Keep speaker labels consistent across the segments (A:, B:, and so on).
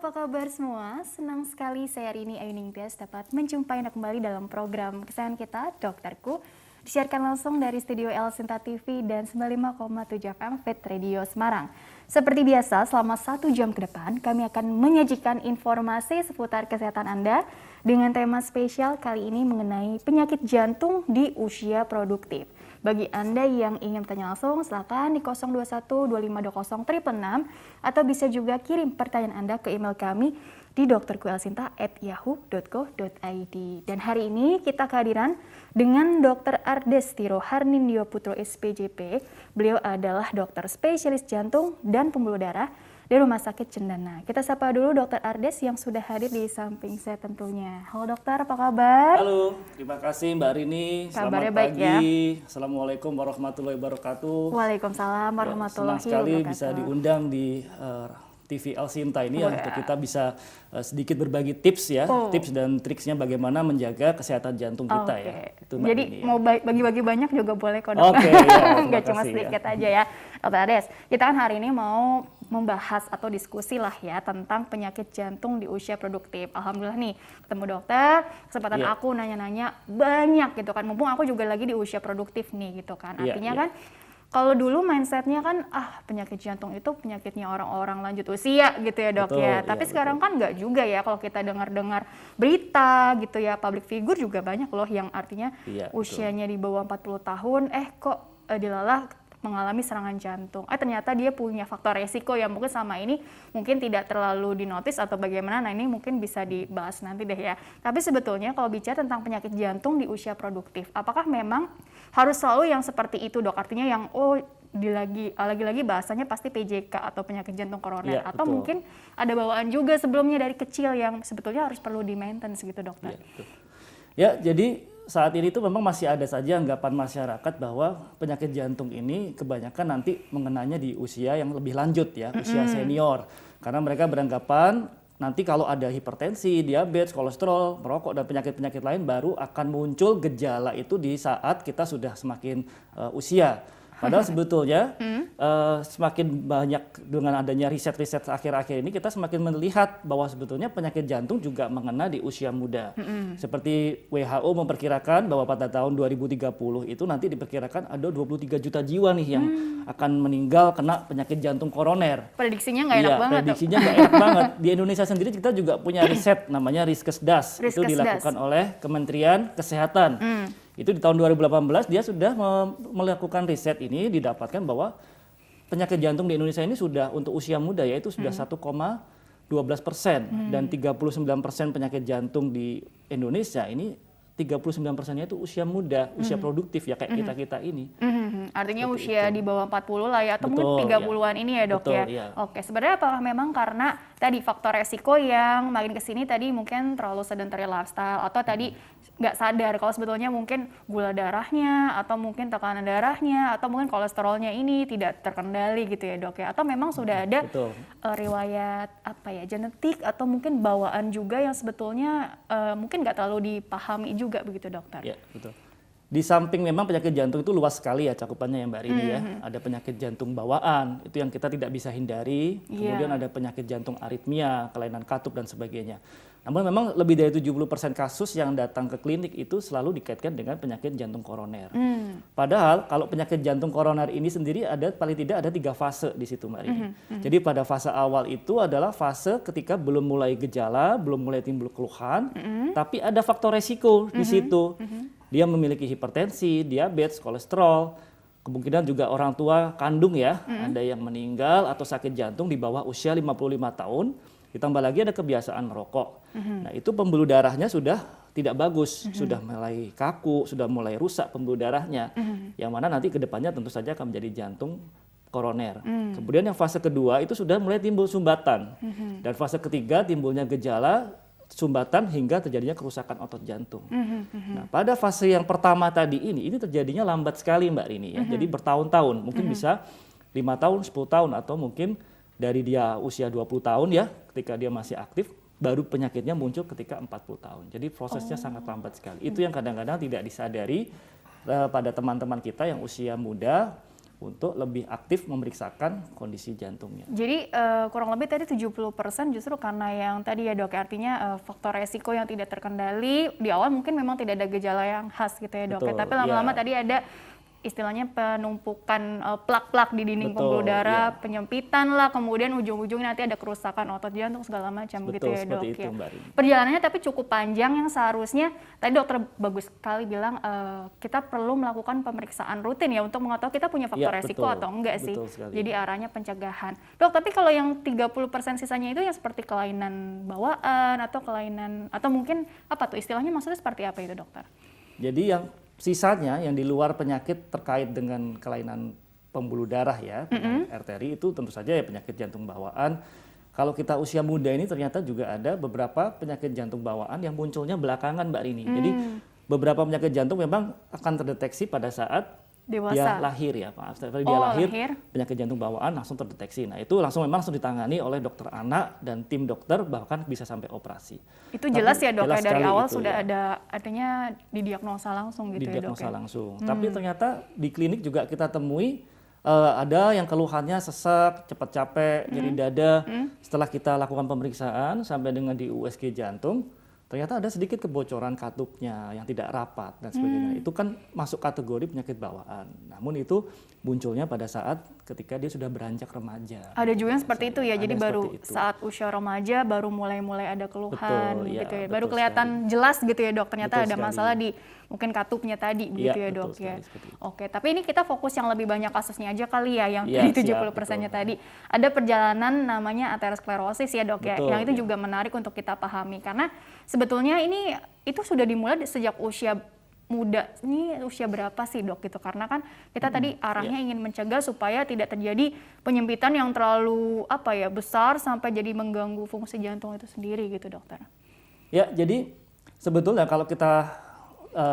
A: apa kabar semua? Senang sekali saya hari ini Ayu Ningtyas dapat menjumpai Anda kembali dalam program kesehatan kita, Dokterku. Disiarkan langsung dari studio El Sinta TV dan 95,7 FM Fit Radio Semarang. Seperti biasa, selama 1 jam ke depan, kami akan menyajikan informasi seputar kesehatan Anda dengan tema spesial kali ini mengenai penyakit jantung di usia produktif. Bagi Anda yang ingin bertanya langsung, silakan di 021 2520 666 atau bisa juga kirim pertanyaan Anda ke email kami di dokterkuelsinta@yahoo.co.id. Dan hari ini kita kehadiran dengan Dr. Ardes Tiro Harnindyo Putro SPJP. Beliau adalah dokter spesialis jantung dan pembuluh darah dari Rumah Sakit Cendana. Kita sapa dulu Dr. Ardes yang sudah hadir di samping saya tentunya. Halo dokter, apa kabar?
B: Halo, terima kasih Mbak Rini.
A: Kabarnya
B: Selamat
A: baik,
B: pagi.
A: ya?
B: Assalamualaikum warahmatullahi wabarakatuh.
A: Waalaikumsalam warahmatullahi
B: Senang sekali
A: wabarakatuh.
B: bisa diundang di TV El Sinta ini ya, untuk kita bisa sedikit berbagi tips ya, tips dan triksnya bagaimana menjaga kesehatan jantung kita ya. Itu, Mbak
A: Jadi
B: Rini, ya.
A: mau bagi-bagi banyak juga boleh kok dok.
B: Oke, ya,
A: Nggak cuma
B: terima kasih,
A: sedikit aja ya. Dokter Ardes, kita kan hari ini mau membahas atau diskusi lah ya tentang penyakit jantung di usia produktif. Alhamdulillah nih ketemu dokter, kesempatan
B: Iya.
A: aku nanya-nanya banyak gitu kan. Mumpung aku juga lagi di usia produktif nih gitu kan.
B: Iya,
A: Artinya
B: iya.
A: kan kalau dulu mindsetnya kan penyakit jantung itu penyakitnya orang-orang lanjut usia gitu ya dok
B: Betul,
A: ya.
B: iya,
A: Tapi sekarang
B: betul.
A: kan nggak juga ya kalau kita dengar-dengar berita gitu ya, public figure juga banyak loh yang artinya
B: Iya,
A: usianya di bawah 40 tahun kok dilalah mengalami serangan jantung. Ternyata dia punya faktor resiko yang mungkin sama ini mungkin tidak terlalu dinotis atau bagaimana. Nah, ini mungkin bisa dibahas nanti deh ya. Tapi sebetulnya kalau bicara tentang penyakit jantung di usia produktif, apakah memang harus selalu yang seperti itu, Dok? Artinya yang lagi-lagi bahasanya pasti PJK atau penyakit jantung koroner,
B: Iya,
A: atau
B: betul.
A: mungkin ada bawaan juga sebelumnya dari kecil yang sebetulnya harus perlu di-maintenance gitu, Dokter.
B: Iya, betul. Ya, jadi saat ini tuh memang masih ada saja anggapan masyarakat bahwa penyakit jantung ini kebanyakan nanti mengenanya di usia yang lebih lanjut ya, usia senior. Karena mereka beranggapan nanti kalau ada hipertensi, diabetes, kolesterol, merokok, dan penyakit-penyakit lain baru akan muncul gejala itu di saat kita sudah semakin usia. Padahal sebetulnya semakin banyak dengan adanya riset-riset akhir-akhir ini, kita semakin melihat bahwa sebetulnya penyakit jantung juga mengena di usia muda. Seperti WHO memperkirakan bahwa pada tahun 2030 itu nanti diperkirakan ada 23 juta jiwa nih yang akan meninggal kena penyakit jantung koroner.
A: Prediksinya nggak enak
B: Iya,
A: banget, Dok.
B: prediksinya nggak enak banget. Di Indonesia sendiri kita juga punya riset namanya Riskesdas. Itu
A: Riskesdas.
B: dilakukan oleh Kementerian Kesehatan. Itu di tahun 2018 dia sudah melakukan riset ini, didapatkan bahwa penyakit jantung di Indonesia ini sudah untuk usia muda yaitu sudah 1,12%, dan 39% penyakit jantung di Indonesia ini 39%-nya itu usia muda, usia produktif ya kayak kita-kita ini.
A: Artinya
B: Seperti
A: usia
B: itu.
A: di bawah 40 lah ya, atau
B: Betul,
A: mungkin 30-an
B: ya.
A: ini ya dok
B: Betul,
A: ya.
B: iya.
A: Oke, sebenarnya apakah memang karena tadi faktor resiko yang makin kesini tadi mungkin terlalu sedentary lifestyle, atau tadi nggak sadar kalau sebetulnya mungkin gula darahnya, atau mungkin tekanan darahnya, atau mungkin kolesterolnya ini tidak terkendali gitu ya dok ya, atau memang sudah ada
B: Betul.
A: riwayat genetik atau mungkin bawaan juga yang sebetulnya mungkin nggak terlalu dipahami juga begitu dokter.
B: Ya, betul. Di samping memang penyakit jantung itu luas sekali ya cakupannya ya Mbak Rini ya. Ada penyakit jantung bawaan, itu yang kita tidak bisa hindari. Kemudian ada penyakit jantung aritmia, kelainan katup dan sebagainya. Namun memang lebih dari 70% kasus yang datang ke klinik itu selalu dikaitkan dengan penyakit jantung koroner. Padahal kalau penyakit jantung koroner ini sendiri paling tidak ada 3 fase di situ Mbak Rini. Jadi pada fase awal itu adalah fase ketika belum mulai gejala, belum mulai timbul keluhan, tapi ada faktor resiko di situ. Dia memiliki hipertensi, diabetes, kolesterol, kemungkinan juga orang tua kandung ya, ada yang meninggal atau sakit jantung di bawah usia 55 tahun, ditambah lagi ada kebiasaan merokok. Nah itu pembuluh darahnya sudah tidak bagus, sudah mulai kaku, sudah mulai rusak pembuluh darahnya, yang mana nanti ke depannya tentu saja akan menjadi jantung koroner. Kemudian yang fase kedua itu sudah mulai timbul sumbatan, dan fase ketiga timbulnya gejala sumbatan hingga terjadinya kerusakan otot jantung. Nah, pada fase yang pertama tadi ini terjadinya lambat sekali Mbak Rini ya. Jadi bertahun-tahun, mungkin bisa 5 tahun, 10 tahun, atau mungkin dari dia usia 20 tahun ya, ketika dia masih aktif, baru penyakitnya muncul ketika 40 tahun. Jadi prosesnya sangat lambat sekali. Itu yang kadang-kadang tidak disadari pada teman-teman kita yang usia muda, untuk lebih aktif memeriksakan kondisi jantungnya.
A: Jadi kurang lebih tadi 70% justru karena yang tadi ya dok, artinya faktor resiko yang tidak terkendali. Di awal mungkin memang tidak ada gejala yang khas gitu ya dok.
B: Betul,
A: Tapi lama-lama
B: ya.
A: tadi ada istilahnya penumpukan plak-plak di dinding pembuluh
B: Betul,
A: darah,
B: ya.
A: penyempitan lah, kemudian ujung-ujungnya nanti ada kerusakan otot jantung segala macam gitu
B: Betul,
A: ya dok.
B: seperti itu,
A: Ya.
B: Mbak Rini.
A: Perjalanannya tapi cukup panjang yang seharusnya tadi dokter bagus sekali bilang kita perlu melakukan pemeriksaan rutin ya untuk mengetahui kita punya faktor
B: Ya,
A: resiko
B: betul.
A: atau enggak sih.
B: Betul sekali.
A: Jadi arahnya pencegahan. Dok, tapi kalau yang 30% sisanya itu yang seperti kelainan bawaan atau kelainan atau mungkin apa tuh istilahnya, maksudnya seperti apa itu dokter?
B: Jadi yang sisanya yang di luar penyakit terkait dengan kelainan pembuluh darah ya, penyakit arteri itu tentu saja ya penyakit jantung bawaan. Kalau kita usia muda ini ternyata juga ada beberapa penyakit jantung bawaan yang munculnya belakangan Mbak Rini. Jadi beberapa penyakit jantung memang akan terdeteksi pada saat
A: Dewasa.
B: dia lahir ya, maaf. Setelah dia lahir, penyakit jantung bawaan langsung terdeteksi. Nah itu langsung ditangani oleh dokter anak dan tim dokter, bahkan bisa sampai operasi.
A: Itu jelas ya dok,
B: jelas
A: dari awal
B: itu,
A: sudah
B: ya.
A: ada, artinya didiagnosa langsung gitu ya dok
B: Didiagnosa
A: ya?
B: langsung. Tapi ternyata di klinik juga kita temui ada yang keluhannya sesak, cepat capek, nyeri dada. Setelah kita lakukan pemeriksaan sampai dengan di USG jantung, ternyata ada sedikit kebocoran katupnya yang tidak rapat dan sebagainya. Itu kan masuk kategori penyakit bawaan. Namun itu munculnya pada saat ketika dia sudah beranjak remaja.
A: Ada juga yang seperti itu ya,
B: Ada
A: jadi
B: yang
A: baru
B: seperti itu.
A: saat usia remaja baru mulai ada keluhan
B: Betul, ya,
A: gitu ya.
B: betul
A: Baru kelihatan jelas gitu ya dok, ternyata
B: Betul
A: ada
B: sekali.
A: masalah di mungkin katupnya tadi begitu ya
B: betul
A: dok ya.
B: sekali, seperti itu.
A: Oke, tapi ini kita fokus yang lebih banyak kasusnya aja kali ya, yang
B: Iya,
A: dari
B: siap,
A: 70%-nya
B: betul.
A: tadi. Ada perjalanan namanya aterosklerosis ya dok ya,
B: Betul,
A: yang itu
B: ya.
A: juga menarik untuk kita pahami karena sebetulnya itu sudah dimulai sejak usia muda. Ini usia berapa sih dok gitu, karena kan kita tadi arahnya ingin mencegah supaya tidak terjadi penyempitan yang terlalu besar sampai jadi mengganggu fungsi jantung itu sendiri gitu dokter.
B: Ya, jadi sebetulnya kalau kita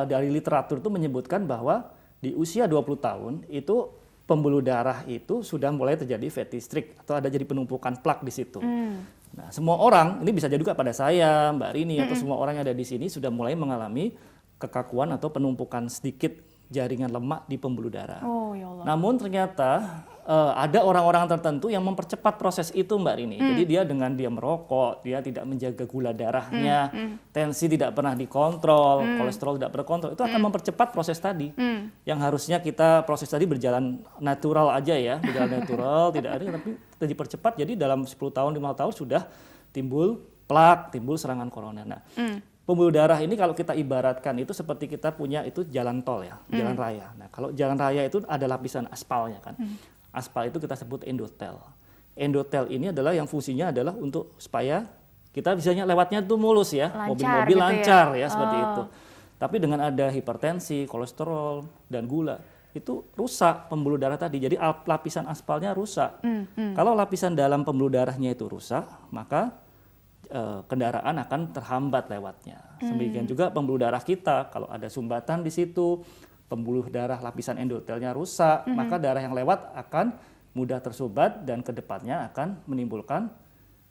B: dari literatur itu menyebutkan bahwa di usia 20 tahun itu pembuluh darah itu sudah mulai terjadi fatty streak atau ada jadi penumpukan plak di situ. Nah, semua orang, ini bisa jadi juga pada saya, Mbak Rini, atau semua orang yang ada di sini sudah mulai mengalami kekakuan atau penumpukan sedikit jaringan lemak di pembuluh darah.
A: Oh ya Allah.
B: Namun ternyata ada orang-orang tertentu yang mempercepat proses itu Mbak Rini. Jadi dia dengan dia merokok, dia tidak menjaga gula darahnya, tensi tidak pernah dikontrol, kolesterol tidak pernah kontrol, itu akan mempercepat proses tadi. Yang harusnya kita proses tadi berjalan natural aja ya, berjalan natural, tidak ada, tapi dipercepat. Jadi dalam 10 tahun, 5 tahun sudah timbul plak, timbul serangan koroner. Nah, pembuluh darah ini kalau kita ibaratkan itu seperti kita punya itu jalan tol ya, jalan raya. Nah, kalau jalan raya itu ada lapisan aspalnya kan. Aspal itu kita sebut endotel. Endotel ini adalah yang fungsinya adalah untuk supaya kita bisanya lewatnya itu mulus ya, mobil-mobil
A: gitu
B: lancar ya seperti itu. Tapi dengan ada hipertensi, kolesterol dan gula, itu rusak pembuluh darah tadi. Jadi lapisan aspalnya rusak. Kalau lapisan dalam pembuluh darahnya itu rusak, maka kendaraan akan terhambat lewatnya. Demikian juga pembuluh darah kita, kalau ada sumbatan di situ, pembuluh darah lapisan endotelnya rusak, maka darah yang lewat akan mudah tersumbat dan kedepannya akan menimbulkan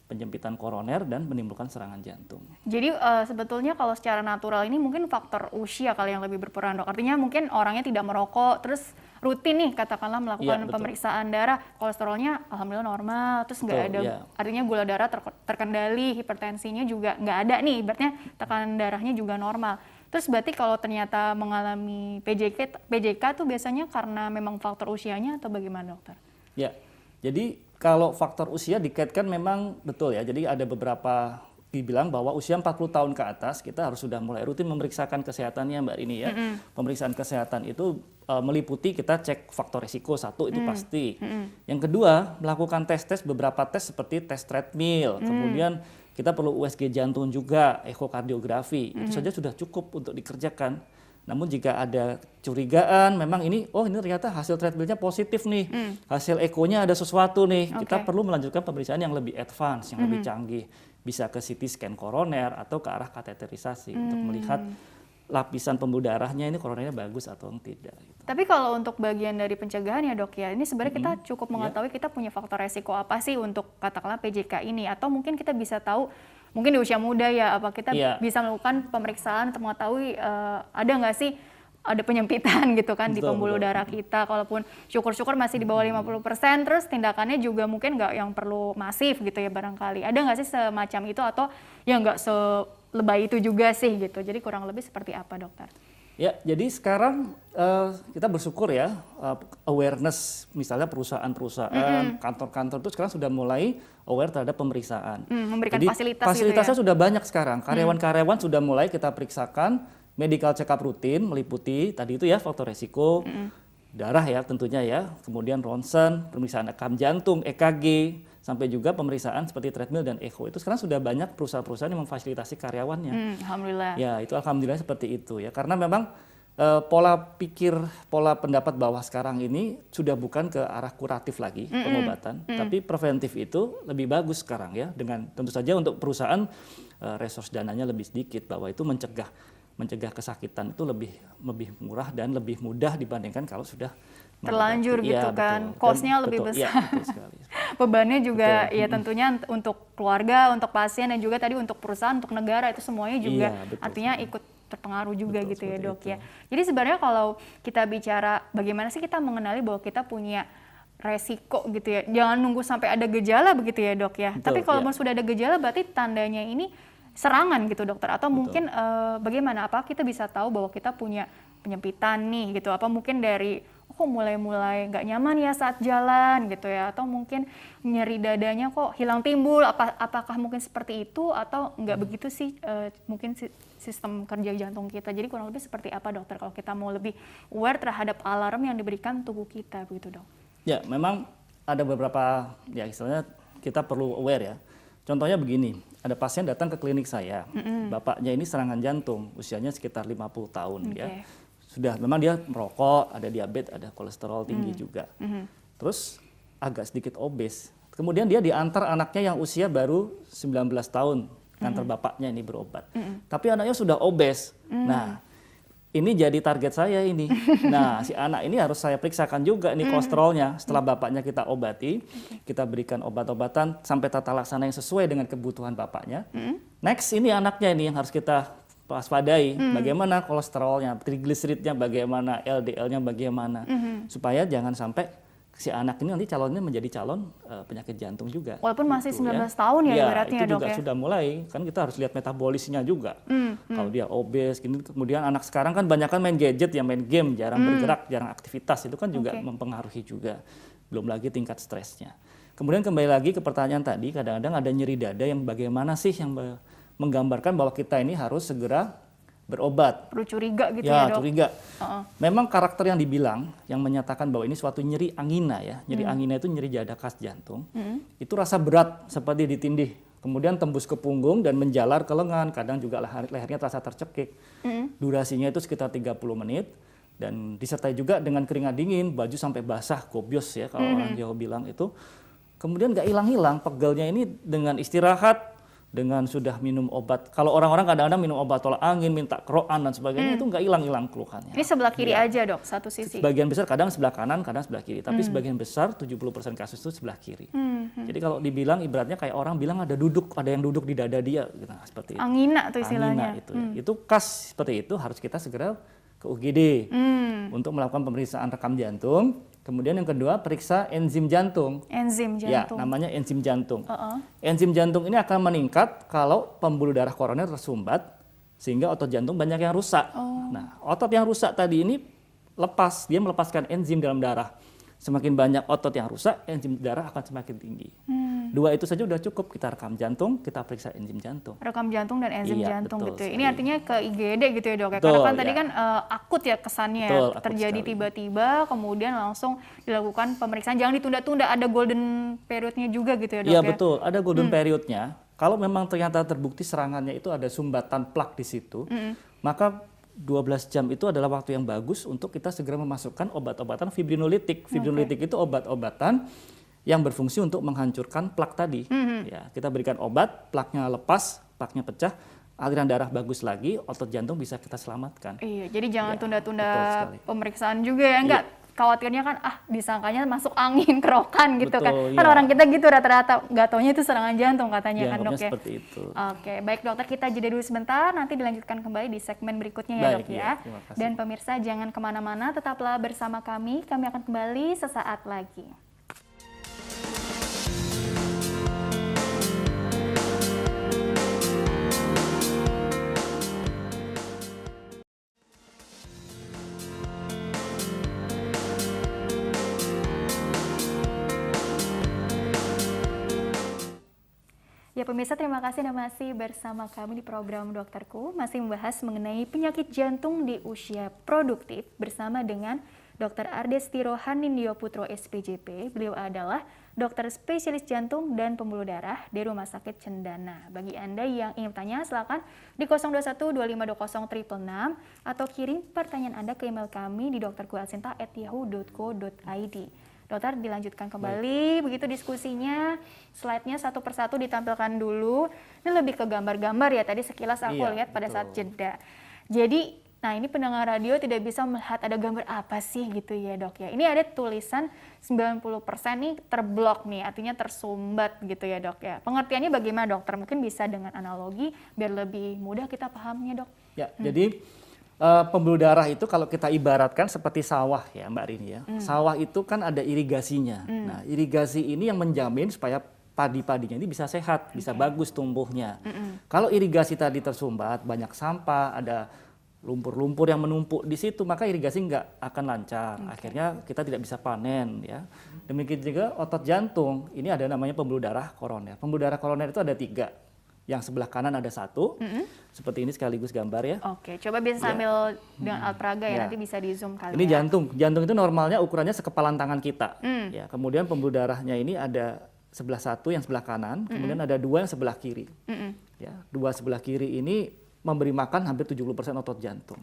B: penyempitan koroner dan menimbulkan serangan jantung.
A: Jadi sebetulnya kalau secara natural ini mungkin faktor usia kali yang lebih berperan dok. Artinya mungkin orangnya tidak merokok, terus rutin nih katakanlah melakukan pemeriksaan darah, kolesterolnya alhamdulillah normal, terus nggak ada, artinya gula darah terkendali, hipertensinya juga nggak ada nih, berarti tekanan darahnya juga normal. Terus berarti kalau ternyata mengalami PJK tuh biasanya karena memang faktor usianya atau bagaimana dokter?
B: Ya, jadi kalau faktor usia dikaitkan memang betul ya. Jadi ada beberapa dibilang bahwa usia 40 tahun ke atas kita harus sudah mulai rutin memeriksakan kesehatannya Mbak Rini ya. Pemeriksaan kesehatan itu meliputi kita cek faktor risiko satu itu pasti. Yang kedua melakukan tes beberapa tes seperti tes treadmill. Kemudian kita perlu USG jantung juga, ekokardiografi. Itu saja sudah cukup untuk dikerjakan. Namun jika ada curigaan, memang ini ternyata hasil treadmillnya positif nih, hasil ekonya ada sesuatu nih, kita perlu melanjutkan pemeriksaan yang lebih advance, yang lebih canggih, bisa ke CT scan koroner atau ke arah kateterisasi untuk melihat lapisan pembuluh darahnya ini koronernya bagus atau tidak. Gitu.
A: Tapi kalau untuk bagian dari pencegahan ya dok ya, ini sebenarnya kita cukup mengetahui kita punya faktor resiko apa sih untuk katakanlah PJK ini, atau mungkin kita bisa tahu mungkin di usia muda ya, apa kita bisa melakukan pemeriksaan untuk mengetahui ada nggak sih ada penyempitan gitu kan di
B: Betul,
A: pembuluh
B: betul.
A: darah kita, kalaupun syukur-syukur masih di bawah 50%, terus tindakannya juga mungkin nggak yang perlu masif gitu ya barangkali. Ada nggak sih semacam itu atau ya nggak selebay itu juga sih gitu, jadi kurang lebih seperti apa dokter?
B: Ya, jadi sekarang kita bersyukur ya, awareness misalnya perusahaan-perusahaan, kantor-kantor itu sekarang sudah mulai aware terhadap pemeriksaan.
A: Memberikan
B: Jadi
A: fasilitas
B: fasilitasnya
A: gitu ya?
B: sudah banyak sekarang, karyawan-karyawan sudah mulai kita periksakan, medical check up rutin meliputi tadi itu ya faktor resiko, darah ya tentunya ya, kemudian ronsen, pemeriksaan rekam jantung, EKG, sampai juga pemeriksaan seperti treadmill dan echo. Itu sekarang sudah banyak perusahaan-perusahaan yang memfasilitasi karyawannya.
A: Alhamdulillah.
B: Ya, itu alhamdulillah seperti itu ya. Karena memang pola pendapat bahwa sekarang ini sudah bukan ke arah kuratif lagi pengobatan, tapi preventif itu lebih bagus sekarang ya. Dengan tentu saja untuk perusahaan resource dananya lebih sedikit, bahwa itu mencegah kesakitan itu lebih murah dan lebih mudah dibandingkan kalau sudah
A: terlanjur
B: mengobati.
A: gitu
B: Ya,
A: kan,
B: betul.
A: cost-nya lebih
B: Betul,
A: besar.
B: ya, betul sekali.
A: Bebannya juga
B: Betul.
A: ya tentunya untuk keluarga, untuk pasien, dan juga tadi untuk perusahaan, untuk negara, itu semuanya juga
B: Iya, betul
A: artinya ikut terpengaruh juga
B: Betul,
A: gitu ya
B: seperti
A: dok
B: itu.
A: ya. Jadi sebenarnya kalau kita bicara bagaimana sih kita mengenali bahwa kita punya resiko gitu ya, jangan nunggu sampai ada gejala begitu ya dok ya.
B: Betul,
A: Tapi kalau
B: ya.
A: sudah ada gejala berarti tandanya ini serangan gitu dokter, atau
B: Betul.
A: mungkin bagaimana, apa kita bisa tahu bahwa kita punya penyempitan nih gitu, apa mungkin dari kok mulai nggak nyaman ya saat jalan gitu ya, atau mungkin nyeri dadanya kok hilang timbul, apakah mungkin seperti itu atau nggak begitu sih mungkin sistem kerja jantung kita. Jadi kurang lebih seperti apa dokter kalau kita mau lebih aware terhadap alarm yang diberikan tubuh kita begitu dok?
B: Ya, memang ada beberapa ya istilahnya kita perlu aware ya. Contohnya begini, ada pasien datang ke klinik saya, bapaknya ini serangan jantung, usianya sekitar 50 tahun ya. Sudah, memang dia merokok, ada diabetes, ada kolesterol tinggi juga. Terus agak sedikit obes. Kemudian dia diantar anaknya yang usia baru 19 tahun, ngantar bapaknya ini berobat. Tapi anaknya sudah obes. Nah, ini jadi target saya ini. Nah, si anak ini harus saya periksakan juga nih kolesterolnya. Setelah bapaknya kita obati, kita berikan obat-obatan sampai tata laksana yang sesuai dengan kebutuhan bapaknya. Next, ini anaknya ini yang harus kita waspadai. Bagaimana kolesterolnya, trigliseridnya bagaimana, LDL-nya bagaimana. Supaya jangan sampai si anak ini nanti calonnya menjadi calon penyakit jantung juga.
A: Walaupun masih
B: gitu,
A: 19 tahun ya ibaratnya
B: itu
A: dok
B: juga
A: ya?
B: sudah mulai, kan kita harus lihat metabolisnya juga. Kalau dia obes, kemudian anak sekarang kan banyak kan main gadget ya, main game, jarang bergerak, jarang aktivitas, itu kan juga mempengaruhi juga. Belum lagi tingkat stresnya. Kemudian kembali lagi ke pertanyaan tadi, kadang-kadang ada nyeri dada yang bagaimana sih yang menggambarkan bahwa kita ini harus segera berobat.
A: Perlu curiga gitu ya dok?
B: Curiga. Memang karakter yang dibilang, yang menyatakan bahwa ini suatu nyeri angina ya. Nyeri angina itu nyeri dada khas jantung. Itu rasa berat seperti ditindih. Kemudian tembus ke punggung dan menjalar ke lengan. Kadang juga lehernya terasa tercekik. Durasinya itu sekitar 30 menit. Dan disertai juga dengan keringat dingin, baju sampai basah, gobyos ya kalau orang Jawa bilang itu. Kemudian nggak hilang-hilang, pegelnya ini dengan istirahat, dengan sudah minum obat. Kalau orang-orang kadang-kadang minum obat tolak angin, minta keroan dan sebagainya, itu nggak hilang-hilang keluhannya.
A: Ini sebelah kiri aja dok, satu sisi?
B: Sebagian besar kadang sebelah kanan, kadang sebelah kiri. Tapi sebagian besar, 70% kasus itu sebelah kiri. Jadi kalau dibilang ibaratnya kayak orang bilang ada yang duduk di dada dia. Gitu, seperti itu.
A: Angina tuh istilahnya.
B: Angina itu, ya. Itu khas seperti itu, harus kita segera ke UGD untuk melakukan pemeriksaan rekam jantung. Kemudian yang kedua, periksa enzim jantung.
A: Enzim
B: Ya,
A: jantung.
B: namanya enzim jantung. Enzim jantung ini akan meningkat kalau pembuluh darah koroner tersumbat sehingga otot jantung banyak yang rusak. Nah, otot yang rusak tadi ini dia melepaskan enzim dalam darah. Semakin banyak otot yang rusak, enzim darah akan semakin tinggi. Dua itu saja udah cukup, kita rekam jantung, kita periksa enzim jantung.
A: Rekam jantung dan enzim
B: Iya,
A: jantung
B: betul
A: gitu ya.
B: sekali.
A: Ini artinya ke IGD gitu ya dok ya.
B: Betul,
A: Karena kan tadi
B: ya.
A: kan akut ya kesannya.
B: Betul, akut
A: terjadi
B: sekali.
A: tiba-tiba kemudian langsung dilakukan pemeriksaan. Jangan ditunda-tunda, ada golden periodnya juga gitu ya dok
B: Iya
A: ya.
B: betul, ada golden periodnya. Kalau memang ternyata terbukti serangannya itu ada sumbatan plak di situ, maka 12 jam itu adalah waktu yang bagus untuk kita segera memasukkan obat-obatan fibrinolitik. Fibrinolitik itu obat-obatan yang berfungsi untuk menghancurkan plak tadi. Ya, kita berikan obat, plaknya lepas, plaknya pecah, aliran darah bagus lagi, otot jantung bisa kita selamatkan.
A: Iya, jadi jangan
B: Ya,
A: tunda-tunda
B: betul sekali.
A: pemeriksaan juga ya. Enggak, khawatirnya kan disangkanya masuk angin kerokan gitu.
B: Betul,
A: kan.
B: iya.
A: Kan orang kita gitu rata-rata, nggak taunya itu serangan jantung katanya kan dok ya.
B: Seperti itu.
A: Oke, baik dokter, kita jeda dulu sebentar, nanti dilanjutkan kembali di segmen berikutnya ya dok ya.
B: Terima kasih.
A: Dan pemirsa jangan kemana-mana, tetaplah bersama kami akan kembali sesaat lagi. Ya pemirsa, terima kasih Anda masih bersama kami di program Dokterku, masih membahas mengenai penyakit jantung di usia produktif bersama dengan Dr. Ardestiro Hanindyo Putro SPJP. Beliau adalah dokter spesialis jantung dan pembuluh darah di Rumah Sakit Cendana. Bagi Anda yang ingin bertanya, silakan di 021-2520-666 atau kirim pertanyaan Anda ke email kami di dokterkualsinta@yahoo.co.id. Dokter, dilanjutkan kembali, begitu diskusinya. Slide-nya satu persatu ditampilkan dulu. Ini lebih ke gambar-gambar ya, tadi sekilas aku lihat pada saat jeda. Jadi, nah ini pendengar radio tidak bisa melihat ada gambar apa sih gitu ya dok ya. Ini ada tulisan 90% nih terblok nih, artinya tersumbat gitu ya dok ya. Pengertiannya bagaimana dokter? Mungkin bisa dengan analogi biar lebih mudah kita pahamnya dok.
B: Ya, jadi pembuluh darah itu kalau kita ibaratkan seperti sawah ya Mbak Rini ya. Sawah itu kan ada irigasinya. Nah, irigasi ini yang menjamin supaya padi-padinya ini bisa sehat, bisa bagus tumbuhnya. Kalau irigasi tadi tersumbat, banyak sampah, ada lumpur-lumpur yang menumpuk di situ, maka irigasi nggak akan lancar. Akhirnya kita tidak bisa panen ya. Demikian juga otot jantung, ini ada namanya pembuluh darah koroner. Pembuluh darah koroner itu ada 3. Yang sebelah kanan ada 1, seperti ini sekaligus gambar ya.
A: Oke, coba bisa sambil dengan alat peraga ya, nanti bisa di zoom kali
B: ini
A: ya.
B: jantung itu normalnya ukurannya sekepalan tangan kita. Ya, kemudian pembuluh darahnya ini ada sebelah 1 yang sebelah kanan, kemudian ada 2 yang sebelah kiri. Ya, 2 sebelah kiri ini memberi makan hampir 70% otot jantung.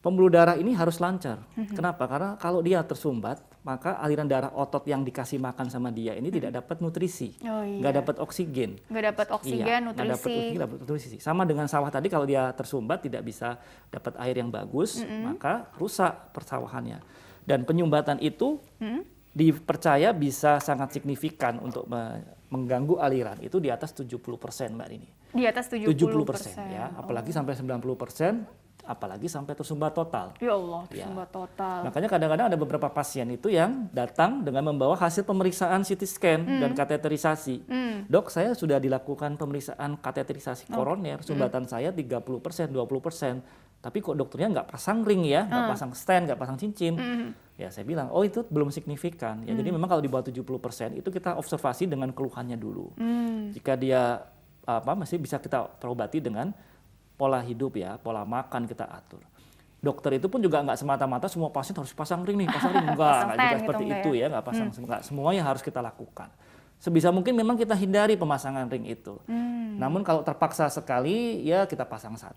B: Pembuluh darah ini harus lancar. Kenapa? Karena kalau dia tersumbat, maka aliran darah otot yang dikasih makan sama dia ini tidak dapat nutrisi, nggak dapat oksigen.
A: Nggak dapat oksigen, nutrisi.
B: Nggak dapat nutrisi. Sama dengan sawah tadi, kalau dia tersumbat tidak bisa dapat air yang bagus, maka rusak persawahannya. Dan penyumbatan itu dipercaya bisa sangat signifikan untuk mengganggu aliran. Itu di atas 70% Mbak Rini.
A: Di atas 70%
B: ya, apalagi sampai 90%, apalagi sampai tersumbat total.
A: Ya Allah, tersumbat total.
B: Makanya kadang-kadang ada beberapa pasien itu yang datang dengan membawa hasil pemeriksaan CT scan dan kateterisasi. Dok, saya sudah dilakukan pemeriksaan kateterisasi koroner, sumbatan saya 30%, 20%. Tapi kok dokternya nggak pasang ring ya, nggak pasang stent, nggak pasang cincin. Ya saya bilang, oh itu belum signifikan. Ya, jadi memang kalau di bawah 70% itu kita observasi dengan keluhannya dulu. Jika dia masih bisa kita terobati dengan pola hidup ya, pola makan kita atur. Dokter itu pun juga nggak semata-mata semua pasien harus pasang ring nih, pasang ring. Nggak juga seperti itu ya, nggak pasang, nggak semuanya harus kita lakukan. Sebisa mungkin memang kita hindari pemasangan ring itu. Namun kalau terpaksa sekali, ya kita pasang 1.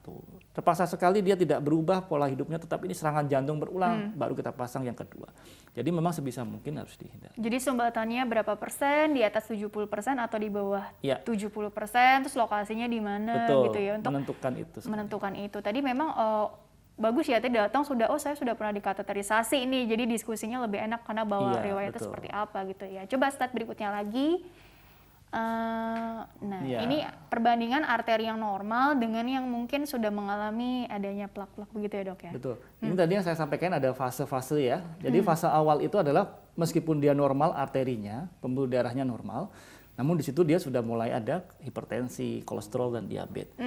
B: Terpaksa sekali dia tidak berubah pola hidupnya, tetap ini serangan jantung berulang, baru kita pasang yang kedua. Jadi memang sebisa mungkin harus dihindari.
A: Jadi sumbatannya berapa persen, di atas 70% atau di bawah 70%, terus lokasinya di mana gitu ya, untuk menentukan itu. Tadi memang bagus ya, tadi datang sudah, saya sudah pernah dikateterisasi ini, jadi diskusinya lebih enak karena bawa riwayatnya seperti apa gitu ya. Coba slide berikutnya lagi. Ini perbandingan arteri yang normal dengan yang mungkin sudah mengalami adanya plak-plak begitu ya dok ya?
B: Betul. Ini tadi yang saya sampaikan ada fase-fase ya. Jadi fase awal itu adalah meskipun dia normal arterinya, pembuluh darahnya normal, namun di situ dia sudah mulai ada hipertensi, kolesterol dan diabetes.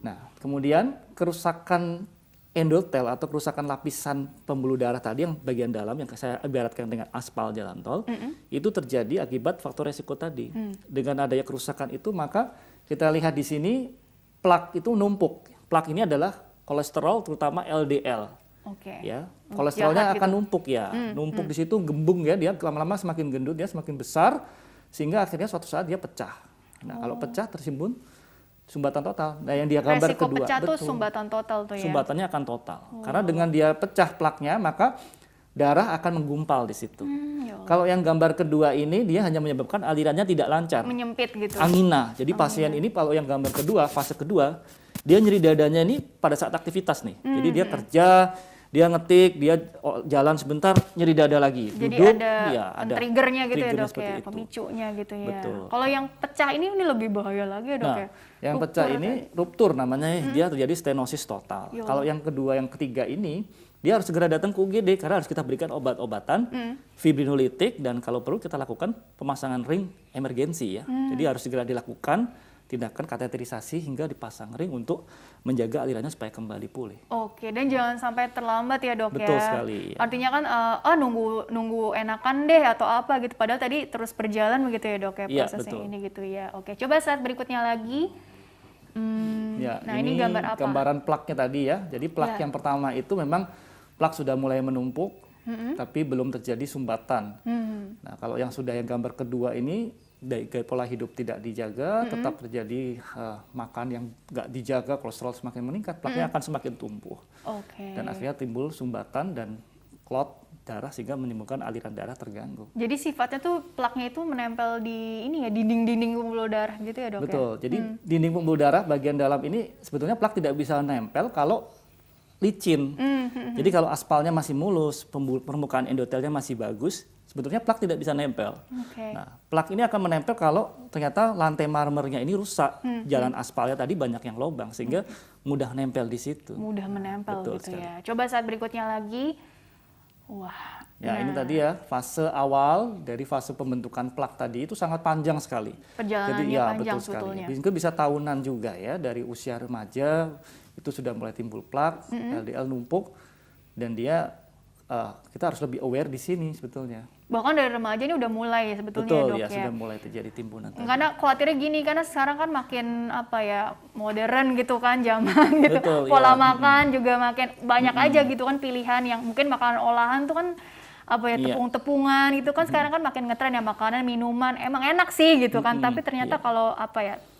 B: Nah, kemudian kerusakan endotel atau kerusakan lapisan pembuluh darah tadi yang bagian dalam yang saya ibaratkan dengan aspal jalan tol, itu terjadi akibat faktor resiko tadi. Dengan adanya kerusakan itu, maka kita lihat di sini plak itu numpuk. Plak ini adalah kolesterol, terutama LDL. Ya, kolesterolnya akan numpuk ya, numpuk di situ, gembung ya, dia lama-lama semakin gendut, dia semakin besar, sehingga akhirnya suatu saat dia pecah. Nah, kalau pecah tersimbun sumbatan total. Nah, yang dia gambar
A: resiko
B: kedua,
A: pecah tuh sumbatan total tuh ya.
B: Sumbatannya akan total. Karena dengan dia pecah plaknya, maka darah akan menggumpal di situ. Kalau yang gambar kedua ini dia hanya menyebabkan alirannya tidak lancar.
A: Menyempit gitu.
B: Angina. Jadi pasien ini kalau yang gambar kedua, fase kedua, dia nyeri dadanya ini pada saat aktivitas nih. Jadi dia kerja, dia ngetik, dia jalan sebentar nyeri dada lagi.
A: Jadi
B: duduk,
A: ada triggernya gitu ya dok ya,
B: itu.
A: pemicunya gitu ya.
B: Betul.
A: Kalau yang pecah ini lebih bahaya lagi ya dok
B: Nah,
A: ya.
B: yang pecah ini ruptur namanya, dia terjadi stenosis total. Kalau yang kedua, yang ketiga ini, dia harus segera datang ke UGD karena harus kita berikan obat-obatan fibrinolitik dan kalau perlu kita lakukan pemasangan ring emergensi ya. Jadi harus segera dilakukan tindakan kateterisasi hingga dipasang ring untuk menjaga alirannya supaya kembali pulih.
A: Oke, dan jangan sampai terlambat ya dok.
B: Betul
A: ya.
B: sekali. Ya.
A: Artinya kan nunggu enakan deh atau apa gitu. Padahal tadi terus berjalan begitu ya dok ya prosesnya ini gitu ya. Oke, coba slide berikutnya lagi.
B: Nah
A: ini gambar apa?
B: Gambaran plaknya tadi ya. Jadi plak yang pertama itu memang plak sudah mulai menumpuk, tapi belum terjadi sumbatan. Nah kalau yang gambar kedua ini, gaya pola hidup tidak dijaga, tetap terjadi makan yang nggak dijaga, kolesterol semakin meningkat, plaknya akan semakin tumbuh. Dan akhirnya timbul sumbatan dan clot darah sehingga menimbulkan aliran darah terganggu.
A: Jadi sifatnya tuh plaknya itu menempel di dinding-dinding pembuluh darah gitu ya dok?
B: Betul. Jadi dinding pembuluh darah bagian dalam ini sebetulnya plak tidak bisa nempel kalau licin. Jadi kalau aspalnya masih mulus, permukaan endotelnya masih bagus, sebetulnya plak tidak bisa nempel. Nah, plak ini akan menempel kalau ternyata lantai marmernya ini rusak, jalan aspalnya tadi banyak yang lobang sehingga mudah nempel di situ.
A: Mudah menempel. Betul gitu sekali. Ya. Coba saat berikutnya lagi. Wah.
B: Ya ini tadi ya fase awal dari fase pembentukan plak tadi itu sangat panjang sekali.
A: Perjalanannya panjang
B: betul
A: sebetulnya.
B: Sekali. Bisa tahunan juga ya, dari usia remaja itu sudah mulai timbul plak, LDL numpuk, dan dia kita harus lebih aware di sini sebetulnya.
A: Bahkan dari remaja ini udah mulai ya sebetulnya.
B: Betul,
A: dok
B: ya sudah mulai terjadi timbunan.
A: Karena khawatirnya gini, karena sekarang kan makin modern gitu kan zaman gitu.
B: Betul,
A: pola makan juga makin banyak aja gitu kan pilihan yang mungkin makanan olahan tuh kan tepung-tepungan gitu kan sekarang kan makin ngetren ya, makanan, minuman emang enak sih gitu kan, tapi ternyata kalau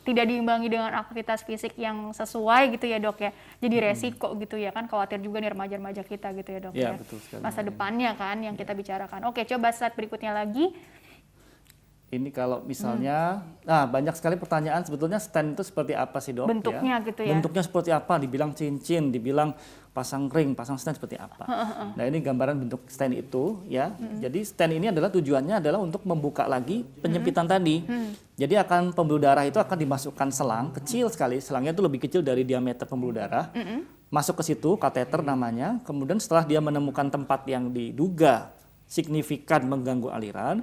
A: tidak diimbangi dengan aktivitas fisik yang sesuai gitu ya dok ya, jadi resiko gitu ya kan, khawatir juga nih remaja-remaja kita gitu ya dok ya.
B: Betul sekali.
A: Masa depannya kan yang kita bicarakan. Oke, coba slide berikutnya lagi.
B: Ini kalau misalnya, banyak sekali pertanyaan sebetulnya stent itu seperti apa sih dok?
A: Bentuknya gitu ya?
B: Bentuknya seperti apa? Dibilang cincin, dibilang pasang ring, pasang stent seperti apa? Nah ini gambaran bentuk stent itu ya. Jadi stent ini tujuannya adalah untuk membuka lagi penyempitan tadi. Jadi pembuluh darah itu akan dimasukkan selang kecil sekali, selangnya itu lebih kecil dari diameter pembuluh darah. Masuk ke situ, kateter namanya. Kemudian setelah dia menemukan tempat yang diduga signifikan mengganggu aliran,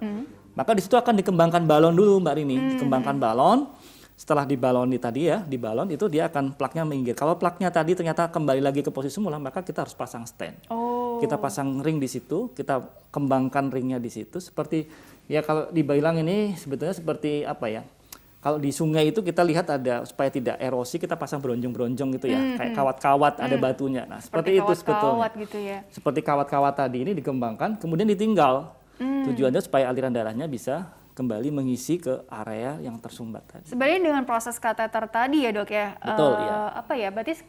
B: maka di situ akan dikembangkan balon dulu Mbak Rini, dikembangkan balon. Setelah dibaloni tadi ya, dibalon itu dia akan plaknya minggir. Kalau plaknya tadi ternyata kembali lagi ke posisi semula, maka kita harus pasang stent. Kita pasang ring di situ, kita kembangkan ringnya di situ. Seperti ya kalau dibilang ini sebetulnya seperti apa ya? Kalau di sungai itu kita lihat ada supaya tidak erosi, kita pasang bronjong-bronjong gitu ya, kayak kawat-kawat ada batunya. Nah seperti itu sebetulnya.
A: Gitu ya.
B: Seperti kawat-kawat tadi ini dikembangkan, kemudian ditinggal. Tujuannya supaya aliran darahnya bisa kembali mengisi ke area yang tersumbat tadi.
A: Sebenarnya dengan proses kateter tadi ya dok ya.
B: Betul ya.
A: Berarti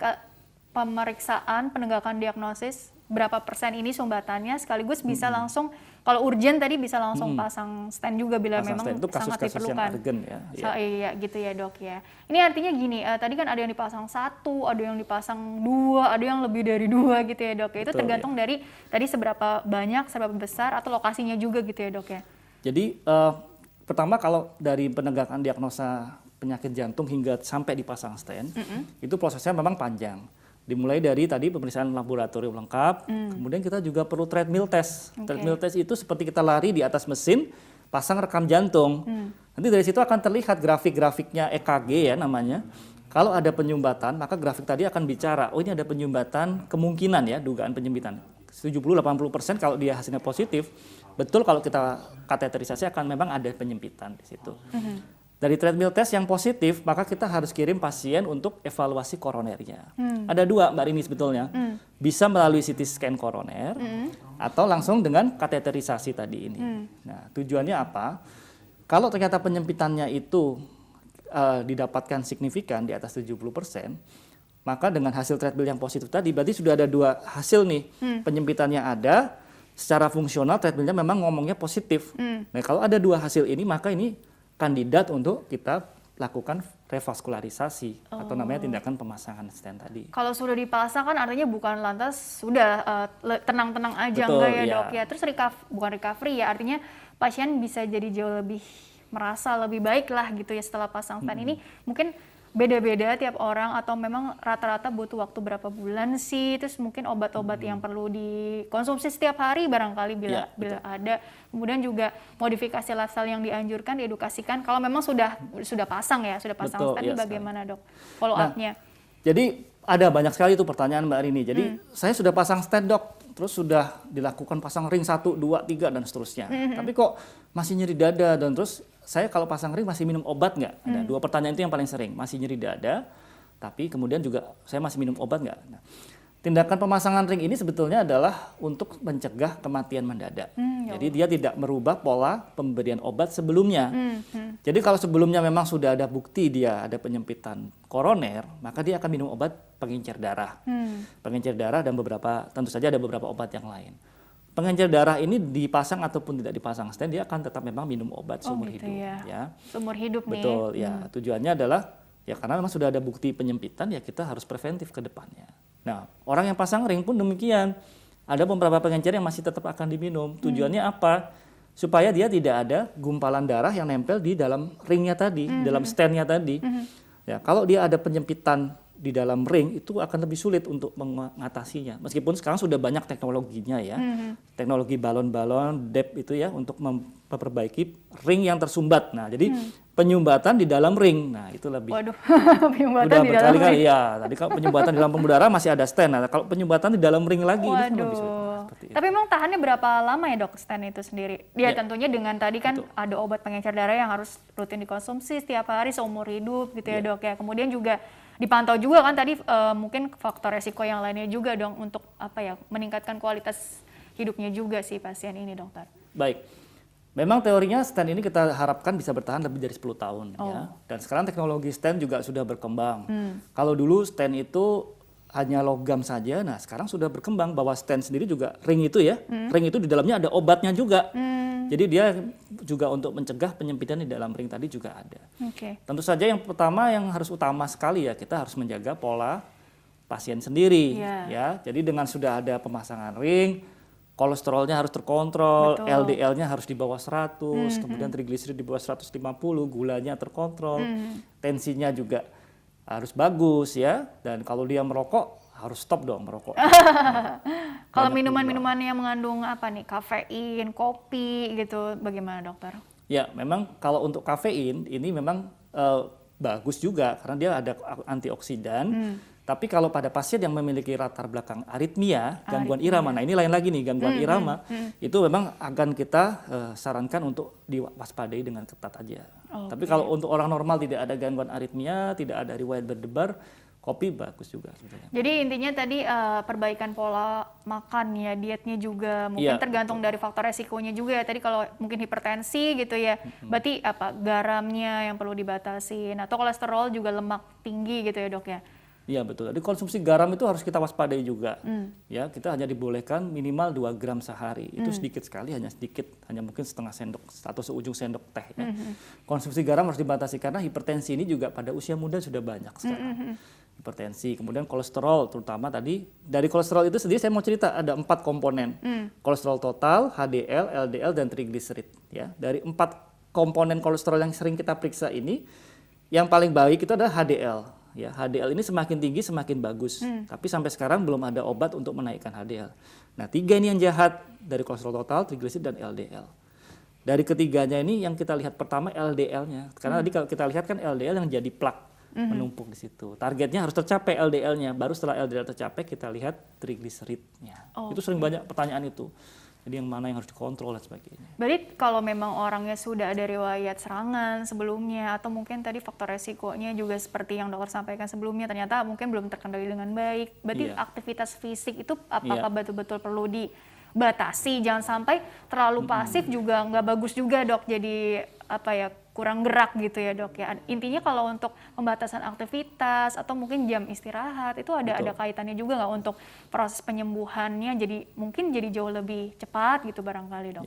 A: pemeriksaan penegakan diagnosis berapa persen ini sumbatannya sekaligus bisa langsung, kalau urgent tadi bisa langsung pasang stent juga bila memang sangat diperlukan. Iya gitu ya dok ya. Ini artinya gini, tadi kan ada yang dipasang 1, ada yang dipasang 2, ada yang lebih dari 2 gitu ya dok. Itu tergantung dari tadi seberapa banyak, seberapa besar atau lokasinya juga gitu ya dok ya.
B: Jadi pertama kalau dari penegakan diagnosa penyakit jantung hingga sampai dipasang stent, itu prosesnya memang panjang. Dimulai dari tadi pemeriksaan laboratorium lengkap, kemudian kita juga perlu treadmill test. Treadmill test itu seperti kita lari di atas mesin, pasang rekam jantung. Nanti dari situ akan terlihat grafik-grafiknya EKG ya namanya. Kalau ada penyumbatan, maka grafik tadi akan bicara, oh ini ada penyumbatan kemungkinan ya, dugaan penyempitan. 70-80% kalau dia hasilnya positif, betul kalau kita kateterisasi akan memang ada penyempitan di situ. Dari treadmill test yang positif, maka kita harus kirim pasien untuk evaluasi koronernya. Ada 2 Mbak Rini sebetulnya, bisa melalui CT scan koroner atau langsung dengan kateterisasi tadi ini. Nah tujuannya apa? Kalau ternyata penyempitannya itu didapatkan signifikan di atas 70%, maka dengan hasil treadmill yang positif tadi, berarti sudah ada 2 hasil nih, penyempitannya ada, secara fungsional treadmillnya memang ngomongnya positif. Nah kalau ada 2 hasil ini, maka ini kandidat untuk kita lakukan revaskularisasi atau namanya tindakan pemasangan stent tadi.
A: Kalau sudah dipasang kan artinya bukan lantas sudah tenang-tenang aja.
B: Betul,
A: enggak ya
B: iya.
A: dok ya. Terus bukan recovery ya, artinya pasien bisa jadi jauh lebih merasa lebih baik lah gitu ya setelah pasang stent ini. Mungkin beda-beda tiap orang atau memang rata-rata butuh waktu berapa bulan sih, terus mungkin obat-obat yang perlu dikonsumsi setiap hari barangkali bila ada. Kemudian juga modifikasi lifestyle yang dianjurkan, diedukasikan kalau memang sudah pasang ya, sudah pasang
B: Betul,
A: stent
B: iya
A: ini bagaimana dok follow up-nya?
B: Jadi ada banyak sekali tuh pertanyaan Mbak Rini. Jadi saya sudah pasang stent dok, terus sudah dilakukan pasang ring 1, 2, 3 dan seterusnya. Tapi kok masih nyeri dada dan terus saya kalau pasang ring masih minum obat nggak? Ada dua pertanyaan itu yang paling sering. Masih nyeri dada, tapi kemudian juga saya masih minum obat nggak? Nah, tindakan pemasangan ring ini sebetulnya adalah untuk mencegah kematian mendadak. Jadi dia tidak merubah pola pemberian obat sebelumnya. Jadi kalau sebelumnya memang sudah ada bukti dia ada penyempitan koroner, maka dia akan minum obat pengencer darah. Pengencer darah dan tentu saja ada beberapa obat yang lain. Pengencer darah ini dipasang ataupun tidak dipasang stent, dia akan tetap memang minum obat seumur hidup. Ya.
A: Seumur hidup nih.
B: Betul, ya. Tujuannya adalah ya karena memang sudah ada bukti penyempitan, ya kita harus preventif ke depannya. Nah, orang yang pasang ring pun demikian. Ada beberapa pengencer yang masih tetap akan diminum. Tujuannya apa? Supaya dia tidak ada gumpalan darah yang nempel di dalam ringnya tadi, dalam stentnya tadi. Ya, kalau dia ada penyempitan di dalam ring itu akan lebih sulit untuk mengatasinya. Meskipun sekarang sudah banyak teknologinya ya. Teknologi balon-balon DEP itu ya untuk memperbaiki ring yang tersumbat. Nah, jadi penyumbatan di dalam ring. Nah, itu lebih.
A: Waduh, penyumbatan
B: udah
A: di dalam ring.
B: Ya, tadi kalau penyumbatan di dalam pembuluh darah masih ada stent. Nah, kalau penyumbatan di dalam ring lagi
A: Waduh.
B: itu kan lebih sulit. Seperti itu.
A: Tapi memang tahannya berapa lama ya dok stent itu sendiri? Dia tentunya dengan tadi kan ada obat pengencer darah yang harus rutin dikonsumsi setiap hari seumur hidup gitu ya dok ya. Kemudian juga dipantau juga kan tadi mungkin faktor resiko yang lainnya juga dong untuk meningkatkan kualitas hidupnya juga si pasien ini dokter.
B: Baik. Memang teorinya stent ini kita harapkan bisa bertahan lebih dari 10 tahun ya. Dan sekarang teknologi stent juga sudah berkembang. Kalau dulu stent itu hanya logam saja, nah sekarang sudah berkembang bahwa stent sendiri juga ring itu ya. Ring itu di dalamnya ada obatnya juga. Jadi dia juga untuk mencegah penyempitan di dalam ring tadi juga ada. Tentu saja yang pertama yang harus utama sekali ya, kita harus menjaga pola pasien sendiri ya. Jadi dengan sudah ada pemasangan ring, kolesterolnya harus terkontrol, LDL-nya harus di bawah 100, kemudian trigliserid di bawah 150, gulanya terkontrol, tensinya juga harus bagus ya. Dan kalau dia merokok harus stop dong merokok.
A: Kalau minuman-minuman yang mengandung kafein, kopi gitu, bagaimana dokter?
B: Ya, memang kalau untuk kafein ini memang bagus juga karena dia ada antioksidan. Tapi kalau pada pasien yang memiliki latar belakang aritmia, gangguan irama, nah ini lain lagi nih gangguan irama, itu memang akan kita sarankan untuk diwaspadai dengan ketat aja. Tapi kalau untuk orang normal tidak ada gangguan aritmia, tidak ada riwayat berdebar, kopi bagus juga sebetulnya.
A: Jadi intinya tadi perbaikan pola makan ya, dietnya juga mungkin tergantung dari faktor resikonya juga ya. Tadi kalau mungkin hipertensi gitu ya, berarti garamnya yang perlu dibatasin atau kolesterol juga lemak tinggi gitu ya dok ya.
B: Iya betul. Jadi konsumsi garam itu harus kita waspadai juga. Ya, kita hanya dibolehkan minimal 2 gram sehari. Itu sedikit sekali, hanya sedikit, hanya mungkin setengah sendok atau seujung sendok teh ya. Konsumsi garam harus dibatasi karena hipertensi ini juga pada usia muda sudah banyak sekarang. Hipertensi, kemudian kolesterol terutama tadi. Dari kolesterol itu sendiri saya mau cerita ada 4 komponen. Kolesterol total, HDL, LDL dan trigliserid ya. Dari 4 komponen kolesterol yang sering kita periksa ini, yang paling baik itu adalah HDL. Ya, HDL ini semakin tinggi semakin bagus. Tapi sampai sekarang belum ada obat untuk menaikkan HDL. Nah, 3 ini yang jahat dari kolesterol total, trigliserid dan LDL. Dari ketiganya ini yang kita lihat pertama LDL-nya. Karena tadi kalau kita lihat kan LDL yang jadi plak menumpuk di situ. Targetnya harus tercapai LDL-nya. Baru setelah LDL tercapai kita lihat trigliseridnya. Itu sering banyak pertanyaan itu. Jadi yang mana yang harus dikontrol dan sebagainya.
A: Berarti kalau memang orangnya sudah ada riwayat serangan sebelumnya atau mungkin tadi faktor resikonya juga seperti yang dokter sampaikan sebelumnya ternyata mungkin belum terkendali dengan baik. Berarti aktivitas fisik itu apakah betul-betul perlu dibatasi? Jangan sampai terlalu pasif juga nggak bagus juga dok. Jadi kurang gerak gitu ya dok ya. Intinya kalau untuk pembatasan aktivitas atau mungkin jam istirahat itu ada kaitannya juga nggak untuk proses penyembuhannya mungkin jadi jauh lebih cepat gitu barangkali dok.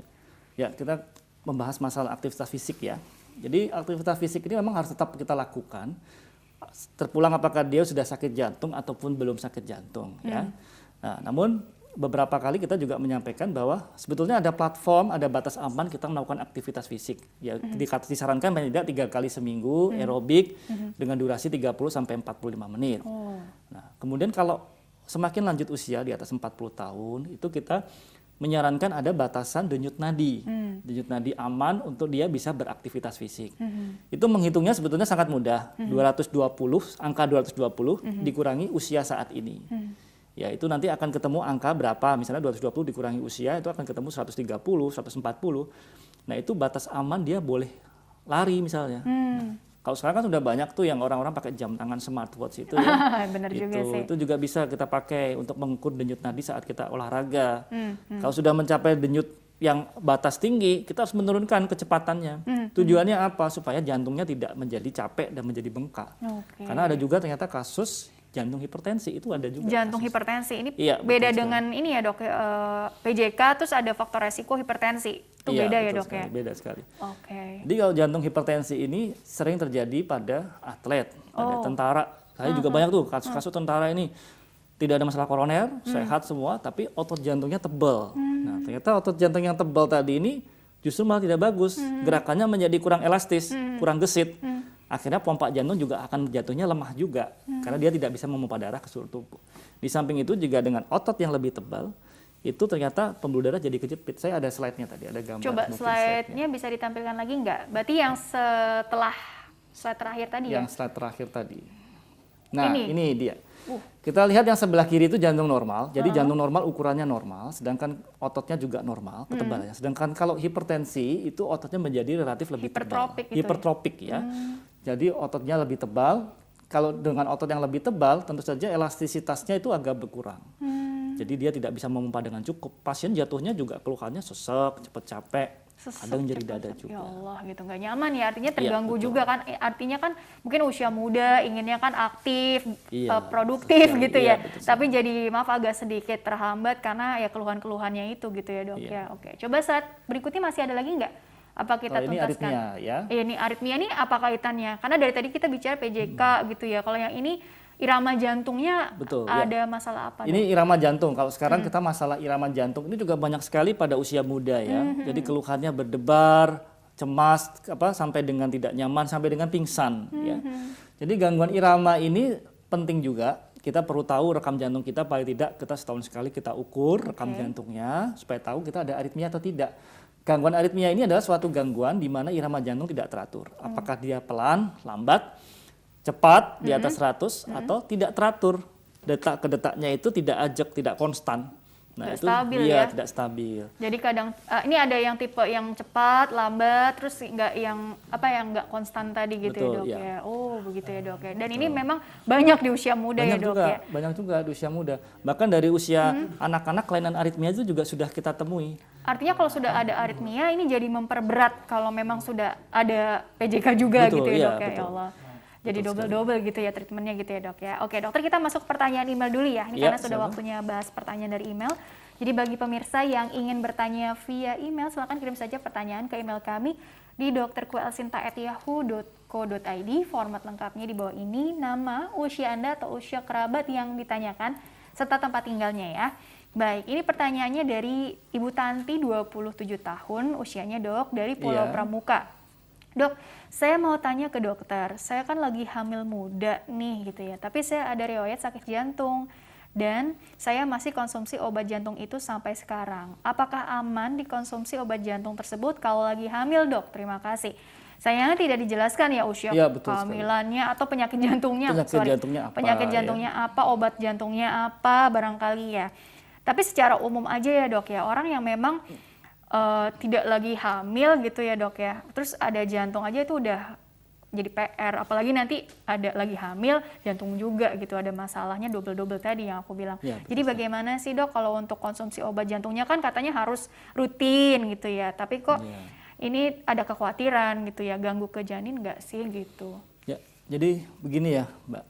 B: Ya, kita membahas masalah aktivitas fisik ya. Jadi aktivitas fisik ini memang harus tetap kita lakukan. Terpulang apakah dia sudah sakit jantung ataupun belum sakit jantung ya. Nah, namun beberapa kali kita juga menyampaikan bahwa sebetulnya ada platform, ada batas aman kita melakukan aktivitas fisik. Ya, disarankan paling tidak 3 kali seminggu aerobik dengan durasi 30 sampai 45 menit. Nah, kemudian kalau semakin lanjut usia di atas 40 tahun itu kita menyarankan ada batasan denyut nadi. Denyut nadi aman untuk dia bisa beraktivitas fisik. Itu menghitungnya sebetulnya sangat mudah. 220, angka 220 dikurangi usia saat ini. Ya, itu nanti akan ketemu angka berapa, misalnya 220 dikurangi usia itu akan ketemu 130, 140. Nah, itu batas aman dia boleh lari misalnya. Nah, kalau sekarang kan sudah banyak tuh yang orang-orang pakai jam tangan smartwatch itu ya.
A: Bener juga sih.
B: Itu juga bisa kita pakai untuk mengukur denyut nadi saat kita olahraga. Kalau sudah mencapai denyut yang batas tinggi, kita harus menurunkan kecepatannya. Tujuannya apa? Supaya jantungnya tidak menjadi capek dan menjadi bengkak. Karena ada juga ternyata kasus jantung hipertensi, itu ada juga.
A: Jantung
B: kasus.
A: hipertensi ini
B: Iya,
A: beda
B: betul
A: dengan ini ya dok, PJK terus ada faktor resiko hipertensi, itu
B: Iya,
A: beda ya
B: betul
A: dok
B: sekali,
A: ya?
B: beda sekali.
A: Oke.
B: Jadi kalau jantung hipertensi ini sering terjadi pada atlet, pada tentara. Saya juga banyak tuh kasus-kasus tentara ini tidak ada masalah koroner, sehat semua, tapi otot jantungnya tebal. Nah, ternyata otot jantung yang tebal tadi ini justru malah tidak bagus, gerakannya menjadi kurang elastis, kurang gesit. Akhirnya pompa jantung juga akan jatuhnya lemah juga, karena dia tidak bisa memompa darah ke seluruh tubuh. Di samping itu juga dengan otot yang lebih tebal, itu ternyata pembuluh darah jadi kejepit. Saya ada slide-nya tadi, ada gambar.
A: Coba slide-nya bisa ditampilkan lagi nggak? Berarti yang setelah slide terakhir tadi ya?
B: Yang slide terakhir tadi. Nah, ini dia. Kita lihat yang sebelah kiri itu jantung normal. Jadi jantung normal ukurannya normal, sedangkan ototnya juga normal, ketebalannya. Sedangkan kalau hipertensi itu ototnya menjadi relatif lebih
A: Hipertropik
B: tebal.
A: gitu
B: Hipertropik ya. Jadi ototnya lebih tebal. Kalau dengan otot yang lebih tebal, tentu saja elastisitasnya itu agak berkurang. Jadi dia tidak bisa memompa dengan cukup. Pasien jatuhnya juga keluhannya sesek, cepat capek, kadang nyeri dada juga.
A: Ya Allah, gitu nggak nyaman ya. Artinya terganggu
B: betul.
A: juga kan. Artinya kan mungkin usia muda inginnya kan aktif,
B: Iya,
A: produktif
B: betul
A: gitu
B: sekali.
A: ya.
B: Iya, betul
A: Tapi jadi maaf agak sedikit terhambat karena ya keluhan-keluhannya itu gitu ya dok ya. Oke, coba saat berikutnya masih ada lagi nggak? Apa kita
B: Ini
A: tuntaskan?
B: aritmia ya.
A: Ini aritmia ini apa kaitannya? Karena dari tadi kita bicara PJK gitu ya. Kalau yang ini irama jantungnya
B: Betul, ya.
A: ada masalah apa?
B: Ini irama jantung. Kalau sekarang kita masalah irama jantung ini juga banyak sekali pada usia muda ya. Jadi keluhannya berdebar, cemas, sampai dengan tidak nyaman, sampai dengan pingsan. Ya. Jadi gangguan irama ini penting juga. Kita perlu tahu rekam jantung kita, paling tidak kita setahun sekali kita ukur rekam jantungnya supaya tahu kita ada aritmia atau tidak. Gangguan aritmia ini adalah suatu gangguan di mana irama jantung tidak teratur. Apakah dia pelan, lambat, cepat di atas 100 atau tidak teratur. Detak ke detaknya itu tidak ajak, tidak konstan. Nah,
A: Tidak
B: itu
A: stabil
B: dia
A: ya?
B: tidak stabil.
A: Jadi kadang ini ada yang tipe yang cepat, lambat, terus nggak yang nggak konstan tadi gitu.
B: Betul,
A: ya dok
B: ya.
A: ya. Oh begitu ya dok ya. Dan ini memang banyak di usia muda ya dok ya.
B: Banyak juga di usia muda. Bahkan dari usia anak-anak kelainan aritmia itu juga sudah kita temui.
A: Artinya kalau sudah ada aritmia ini jadi memperberat kalau memang sudah ada PJK juga
B: Betul,
A: gitu ya
B: iya,
A: dok ya.
B: betul.
A: Ya Allah. Jadi double-double gitu ya treatmentnya gitu ya dok ya. Oke dokter, kita masuk pertanyaan email dulu ya. Ini karena sudah waktunya bahas pertanyaan dari email. Jadi bagi pemirsa yang ingin bertanya via email, silakan kirim saja pertanyaan ke email kami di drkuelsinta@yahoo.co.id. Format lengkapnya di bawah ini, nama, usia Anda atau usia kerabat yang ditanyakan, serta tempat tinggalnya ya. Baik, ini pertanyaannya dari Ibu Tanti, 27 tahun, usianya dok, dari Pulau Pramuka. Dok, saya mau tanya ke dokter, saya kan lagi hamil muda nih gitu ya, tapi saya ada riwayat sakit jantung dan saya masih konsumsi obat jantung itu sampai sekarang. Apakah aman dikonsumsi obat jantung tersebut kalau lagi hamil dok? Terima kasih. Sayangnya tidak dijelaskan ya usia kehamilannya atau penyakit jantungnya. Penyakit jantungnya apa, obat jantungnya apa barangkali ya. Tapi secara umum aja ya dok ya, orang yang memang tidak lagi hamil gitu ya dok ya, terus ada jantung aja itu udah jadi PR, apalagi nanti ada lagi hamil, jantung juga gitu, ada masalahnya double-double tadi yang aku bilang. Ya, jadi bagaimana sih dok kalau untuk konsumsi obat jantungnya kan katanya harus rutin gitu ya, tapi kok ini ada kekhawatiran gitu ya, ganggu ke janin nggak sih gitu?
B: Ya, jadi begini ya Mbak,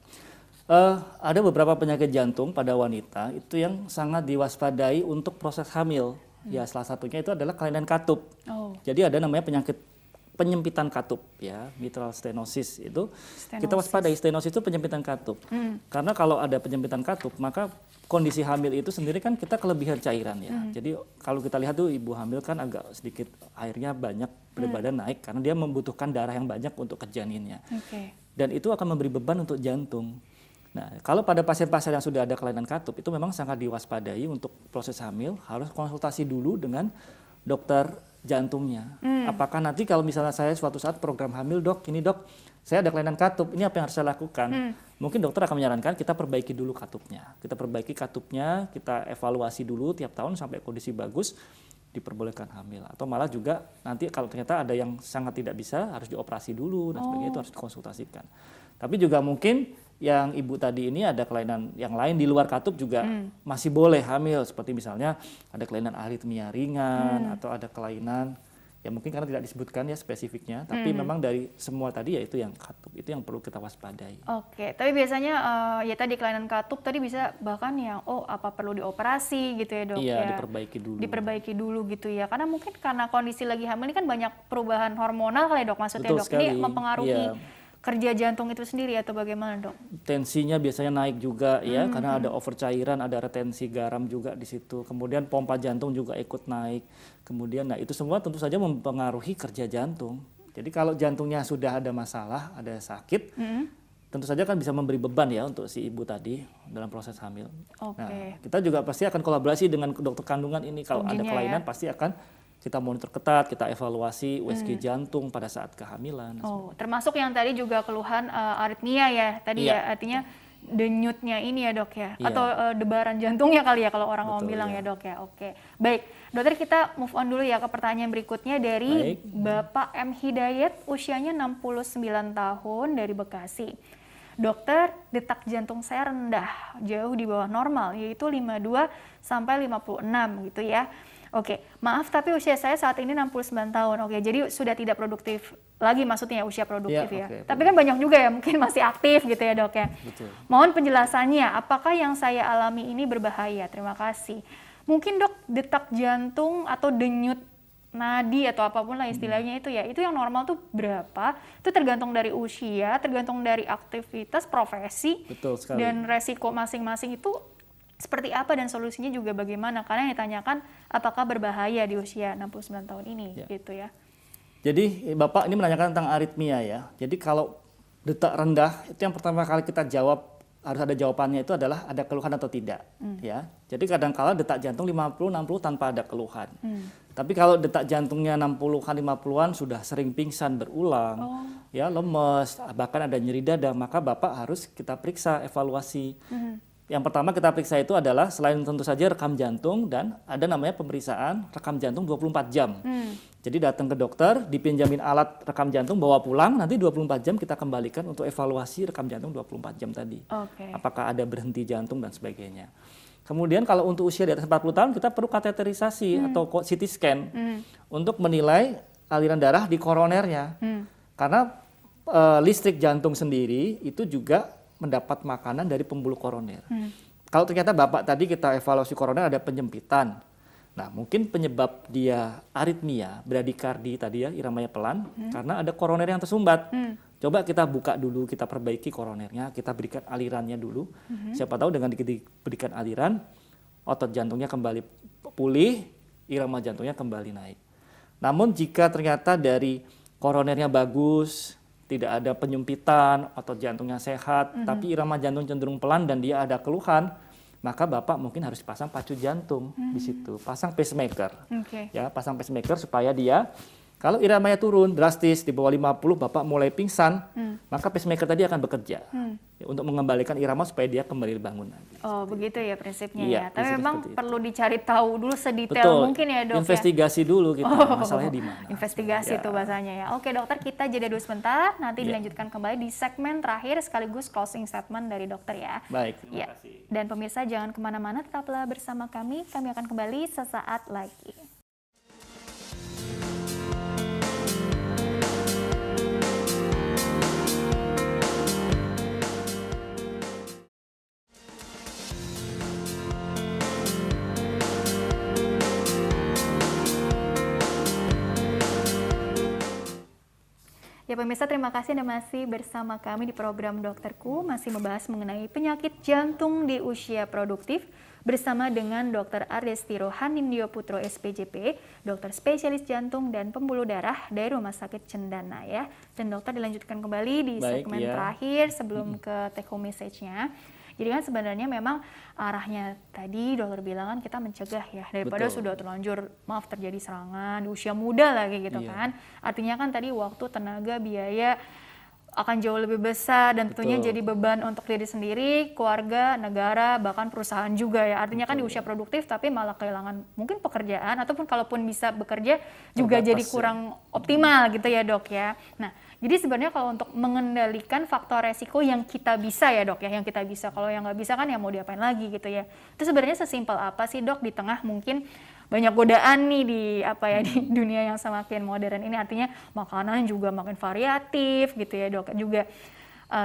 B: ada beberapa penyakit jantung pada wanita itu yang sangat diwaspadai untuk proses hamil. Ya, salah satunya itu adalah kelainan katup. Jadi ada namanya penyakit penyempitan katup ya, mitral stenosis itu kita
A: Stenosis.
B: waspadai. Stenosis itu penyempitan katup. Karena kalau ada penyempitan katup, maka kondisi hamil itu sendiri kan kita kelebihan cairan ya. Jadi kalau kita lihat tuh ibu hamil kan agak sedikit airnya banyak, berat badan naik karena dia membutuhkan darah yang banyak untuk ke janinnya.
A: Oke.
B: Dan itu akan memberi beban untuk jantung. Nah, kalau pada pasien-pasien yang sudah ada kelainan katup itu memang sangat diwaspadai untuk proses hamil, harus konsultasi dulu dengan dokter jantungnya. Apakah nanti kalau misalnya saya suatu saat program hamil, dok, ini dok, saya ada kelainan katup, ini apa yang harus saya lakukan? Mungkin dokter akan menyarankan kita perbaiki dulu katupnya. Kita perbaiki katupnya, kita evaluasi dulu tiap tahun sampai kondisi bagus, diperbolehkan hamil. Atau malah juga nanti kalau ternyata ada yang sangat tidak bisa, harus dioperasi dulu dan sebagainya, itu harus dikonsultasikan. Tapi juga mungkin yang ibu tadi ini ada kelainan yang lain di luar katup juga masih boleh hamil, seperti misalnya ada kelainan aritmia ringan atau ada kelainan ya mungkin karena tidak disebutkan ya spesifiknya, tapi memang dari semua tadi ya itu yang katup, itu yang perlu kita waspadai.
A: Oke, tapi biasanya ya tadi kelainan katup tadi bisa bahkan yang apa perlu dioperasi gitu ya dok?
B: Iya,
A: ya.
B: diperbaiki dulu.
A: Diperbaiki dulu gitu ya, karena mungkin karena kondisi lagi hamil ini kan banyak perubahan hormonal kali ya dok, maksudnya
B: Betul
A: dok
B: sekali.
A: ini mempengaruhi
B: Iya.
A: kerja jantung itu sendiri atau bagaimana dok?
B: Tensinya biasanya naik juga ya, karena ada over cairan, ada retensi garam juga di situ. Kemudian pompa jantung juga ikut naik. Kemudian, nah itu semua tentu saja mempengaruhi kerja jantung. Jadi kalau jantungnya sudah ada masalah, ada sakit, tentu saja kan bisa memberi beban ya untuk si ibu tadi dalam proses hamil.
A: Oke.
B: Nah, kita juga pasti akan kolaborasi dengan dokter kandungan ini. Kalau ada
A: Ujinya
B: kelainan
A: ya.
B: pasti akan kita monitor ketat, kita evaluasi USG jantung pada saat kehamilan.
A: Oh, termasuk yang tadi juga keluhan aritmia ya, tadi
B: Iya.
A: ya artinya denyutnya ini ya dok ya,
B: Iya.
A: atau debaran jantungnya kali ya kalau orang
B: Betul,
A: ngomong bilang
B: iya.
A: ya dok ya. Oke, baik dokter, kita move on dulu ya ke pertanyaan berikutnya dari
B: Baik.
A: Bapak M. Hidayat, usianya 69 tahun dari Bekasi. Dokter, detak jantung saya rendah, jauh di bawah normal, yaitu 52 sampai 56 gitu ya. Oke, maaf tapi usia saya saat ini 69 tahun. Oke, jadi sudah tidak produktif lagi maksudnya ya, usia produktif
B: Ya,
A: ya.
B: oke,
A: Tapi kan banyak juga ya mungkin masih aktif gitu ya dok ya.
B: Betul.
A: Mohon penjelasannya, apakah yang saya alami ini berbahaya? Terima kasih. Mungkin dok, detak jantung atau denyut nadi atau apapun lah istilahnya itu ya, itu yang normal tuh berapa? Itu tergantung dari usia, tergantung dari aktivitas, profesi,
B: Betul sekali.
A: dan resiko masing-masing itu seperti apa dan solusinya juga bagaimana? Karena yang ditanyakan apakah berbahaya di usia 69 tahun ini
B: Ya.
A: gitu ya.
B: Jadi Bapak ini menanyakan tentang aritmia ya. Jadi kalau detak rendah itu yang pertama kali kita jawab, harus ada jawabannya, itu adalah ada keluhan atau tidak ya. Jadi kadang-kala detak jantung 50-60 tanpa ada keluhan. Tapi kalau detak jantungnya 60-an 50-an sudah sering pingsan berulang, ya lemes, bahkan ada nyeri dada, maka Bapak harus kita periksa, evaluasi. Yang pertama kita periksa itu adalah selain tentu saja rekam jantung, dan ada namanya pemeriksaan rekam jantung 24 jam. Jadi datang ke dokter, dipinjamin alat rekam jantung, bawa pulang, nanti 24 jam kita kembalikan untuk evaluasi rekam jantung 24 jam tadi.
A: Oke.
B: Apakah ada berhenti jantung dan sebagainya. Kemudian kalau untuk usia di atas 40 tahun kita perlu kateterisasi atau CT scan untuk menilai aliran darah di koronernya. Karena listrik jantung sendiri itu juga mendapat makanan dari pembuluh koroner. Kalau ternyata Bapak tadi kita evaluasi koroner ada penyempitan, nah mungkin penyebab dia aritmia, bradikardi tadi ya, iramanya pelan, karena ada koroner yang tersumbat. Coba kita buka dulu, kita perbaiki koronernya, kita berikan alirannya dulu. Siapa tahu dengan diberikan aliran, otot jantungnya kembali pulih, irama jantungnya kembali naik. Namun jika ternyata dari koronernya bagus, tidak ada penyempitan, otot jantungnya sehat, tapi irama jantung cenderung pelan dan dia ada keluhan, maka Bapak mungkin harus pasang pacu jantung di situ, pasang pacemaker.
A: Oke.
B: Ya, pasang pacemaker supaya dia, kalau iramanya turun drastis di bawah 50, Bapak mulai pingsan, maka pacemaker tadi akan bekerja ya, untuk mengembalikan irama supaya dia kembali bangun lagi.
A: Oh begitu ya prinsipnya
B: Iya,
A: ya. Tapi
B: prinsipnya
A: memang
B: seperti itu.
A: perlu dicari tahu dulu sedetail
B: Betul.
A: mungkin ya dok ya.
B: Investigasi dulu kita, masalahnya di mana.
A: Investigasi
B: Ya.
A: itu bahasanya ya. Oke dokter, kita jeda dulu sebentar, nanti
B: Ya.
A: dilanjutkan kembali di segmen terakhir sekaligus closing statement dari dokter ya.
B: Baik, terima
A: Ya.
B: kasih.
A: Dan pemirsa jangan kemana-mana, tetaplah bersama kami akan kembali sesaat lagi. Ya pemirsa, terima kasih Anda masih bersama kami di program Dokterku, masih membahas mengenai penyakit jantung di usia produktif bersama dengan Dr. Ardestiro Hanindyo Putro SPJP, dokter spesialis jantung dan pembuluh darah dari Rumah Sakit Cendana ya. Dan dokter dilanjutkan kembali di segmen terakhir sebelum ke take home message-nya. Jadi kan sebenarnya memang arahnya tadi dokter bilang kan kita mencegah ya daripada sudah terlanjur terjadi serangan di usia muda lagi gitu kan. Artinya kan tadi waktu, tenaga, biaya akan jauh lebih besar dan tentunya jadi beban untuk diri sendiri, keluarga, negara, bahkan perusahaan juga ya. Artinya kan di usia produktif tapi malah kehilangan mungkin pekerjaan ataupun kalaupun bisa bekerja juga jadi kurang optimal gitu ya dok ya. Nah, jadi sebenarnya kalau untuk mengendalikan faktor resiko yang kita bisa ya dok ya, yang kita bisa. Kalau yang nggak bisa kan ya mau diapain lagi gitu ya. Itu sebenarnya sesimpel apa sih dok di tengah mungkin banyak godaan nih di di dunia yang semakin modern ini, artinya makanan juga makin variatif gitu ya dok, juga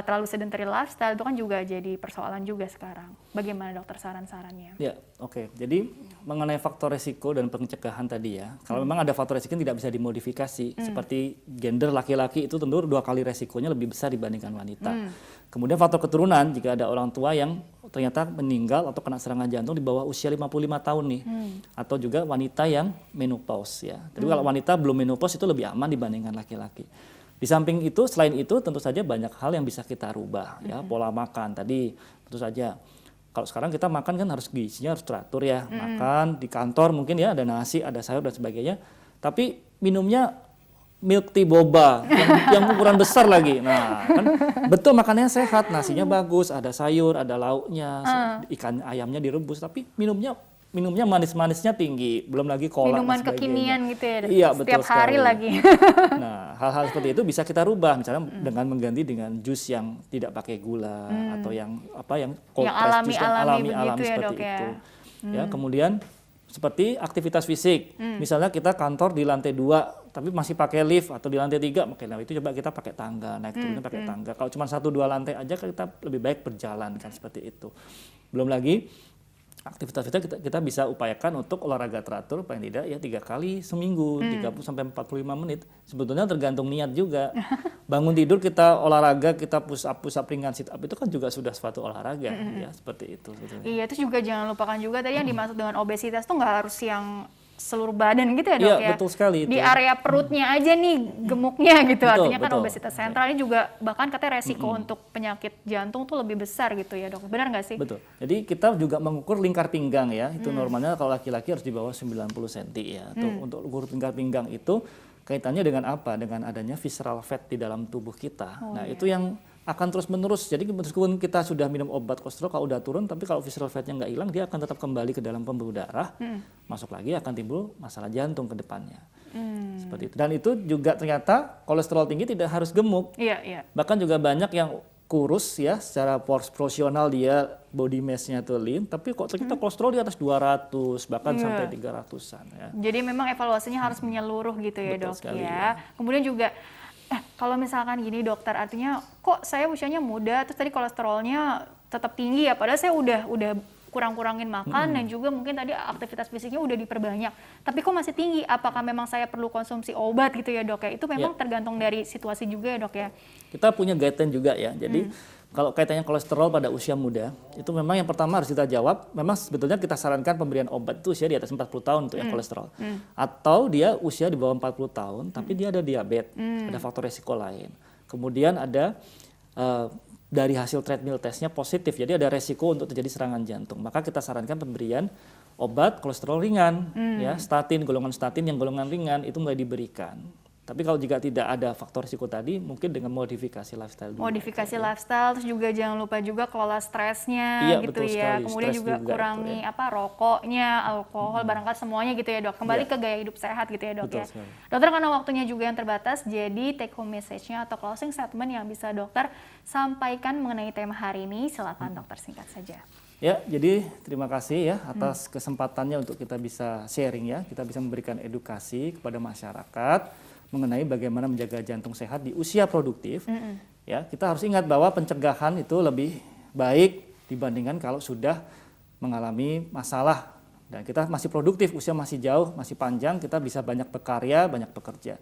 A: terlalu sedentary lifestyle itu kan juga jadi persoalan juga sekarang. Bagaimana dokter saran-sarannya?
B: Ya, oke. Jadi mengenai faktor resiko dan pencegahan tadi ya, kalau memang ada faktor resiko yang tidak bisa dimodifikasi, seperti gender laki-laki itu tentu 2 kali resikonya lebih besar dibandingkan wanita. Kemudian faktor keturunan, jika ada orang tua yang ternyata meninggal atau kena serangan jantung di bawah usia 55 tahun nih, atau juga wanita yang menopause ya. Jadi kalau wanita belum menopause itu lebih aman dibandingkan laki-laki. Di samping itu, selain itu tentu saja banyak hal yang bisa kita rubah ya, pola makan tadi tentu saja. Kalau sekarang kita makan kan harus gizinya harus teratur ya, makan di kantor mungkin ya ada nasi, ada sayur dan sebagainya, tapi minumnya milk tea boba yang ukuran besar lagi. Nah, kan betul makannya sehat, nasinya bagus, ada sayur, ada lauknya, ikan ayamnya direbus, tapi minumnya manis-manisnya tinggi, belum lagi cola
A: minuman kekinian gitu ya,
B: iya,
A: setiap hari lagi.
B: Nah, hal-hal seperti itu bisa kita rubah, misalnya dengan mengganti dengan jus yang tidak pakai gula atau yang cold press jus yang alami
A: ya,
B: seperti
A: dok,
B: itu. Ya, kemudian seperti aktivitas fisik, misalnya kita kantor di lantai 2 tapi masih pakai lift atau di lantai 3, makanya itu coba kita pakai tangga, naik turunnya pakai tangga. Kalau cuma 1-2 lantai aja kita lebih baik berjalan kan seperti itu. Belum lagi aktivitas kita bisa upayakan untuk olahraga teratur paling tidak ya 3 kali seminggu, 30 sampai 45 menit. Sebetulnya tergantung niat juga. Bangun tidur kita olahraga, kita push up ringan, sit up itu kan juga sudah suatu olahraga ya, seperti itu sebetulnya.
A: Iya, terus juga jangan lupakan juga tadi yang dimaksud dengan obesitas tuh nggak harus yang seluruh badan gitu ya dok ya.
B: Iya, betul sekali itu.
A: Di area perutnya aja nih gemuknya gitu.
B: Betul,
A: artinya kan obesitas sentral ini juga bahkan katanya resiko untuk penyakit jantung tuh lebih besar gitu ya dok. Benar nggak sih?
B: Betul. Jadi kita juga mengukur lingkar pinggang ya. Itu normalnya kalau laki-laki harus di bawah 90 cm ya. Untuk ukur lingkar pinggang itu kaitannya dengan apa? Dengan adanya visceral fat di dalam tubuh kita. Itu yang akan terus-menerus. Jadi meskipun kita sudah minum obat kolesterol kalau udah turun, tapi kalau visceral fatnya nggak hilang, dia akan tetap kembali ke dalam pembuluh darah, masuk lagi akan timbul masalah jantung ke depannya. Seperti itu. Dan itu juga ternyata kolesterol tinggi tidak harus gemuk.
A: Iya.
B: Bahkan juga banyak yang kurus ya, secara proporsional dia body mass-nya tuh lean, tapi kok ternyata kolesterol di atas 200, bahkan sampai 300-an ya.
A: Jadi memang evaluasinya harus menyeluruh gitu ya dok ya. Kemudian juga kalau misalkan gini dokter, artinya kok saya usianya muda terus tadi kolesterolnya tetap tinggi ya, padahal saya udah kurang-kurangin makan dan juga mungkin tadi aktivitas fisiknya udah diperbanyak, tapi kok masih tinggi? Apakah memang saya perlu konsumsi obat gitu ya dok ya? Itu memang tergantung dari situasi juga ya dok ya. Kita
B: punya guideline juga ya, jadi kalau kaitannya kolesterol pada usia muda, itu memang yang pertama harus kita jawab, memang sebetulnya kita sarankan pemberian obat itu usia di atas 40 tahun untuk yang kolesterol. Atau dia usia di bawah 40 tahun, tapi dia ada diabetes, ada faktor resiko lain. Kemudian ada dari hasil treadmill testnya positif, jadi ada resiko untuk terjadi serangan jantung. Maka kita sarankan pemberian obat kolesterol ringan, ya golongan statin yang golongan ringan itu mulai diberikan. Tapi kalau jika tidak ada faktor risiko tadi, mungkin dengan modifikasi lifestyle dulu.
A: Modifikasi lifestyle, terus juga jangan lupa juga kelola stresnya gitu ya. Sekali. Kemudian juga kurangi rokoknya, alkohol, barangkali semuanya gitu ya dok. Kembali ke gaya hidup sehat gitu ya dok ya. Dokter, karena waktunya juga yang terbatas, jadi take home message-nya atau closing statement yang bisa dokter sampaikan mengenai tema hari ini, silakan dokter singkat saja.
B: Ya, jadi terima kasih ya atas kesempatannya untuk kita bisa sharing ya, kita bisa memberikan edukasi kepada masyarakat mengenai bagaimana menjaga jantung sehat di usia produktif. Ya, kita harus ingat bahwa pencegahan itu lebih baik dibandingkan kalau sudah mengalami masalah dan kita masih produktif, usia masih jauh, masih panjang, kita bisa banyak berkarya, banyak bekerja.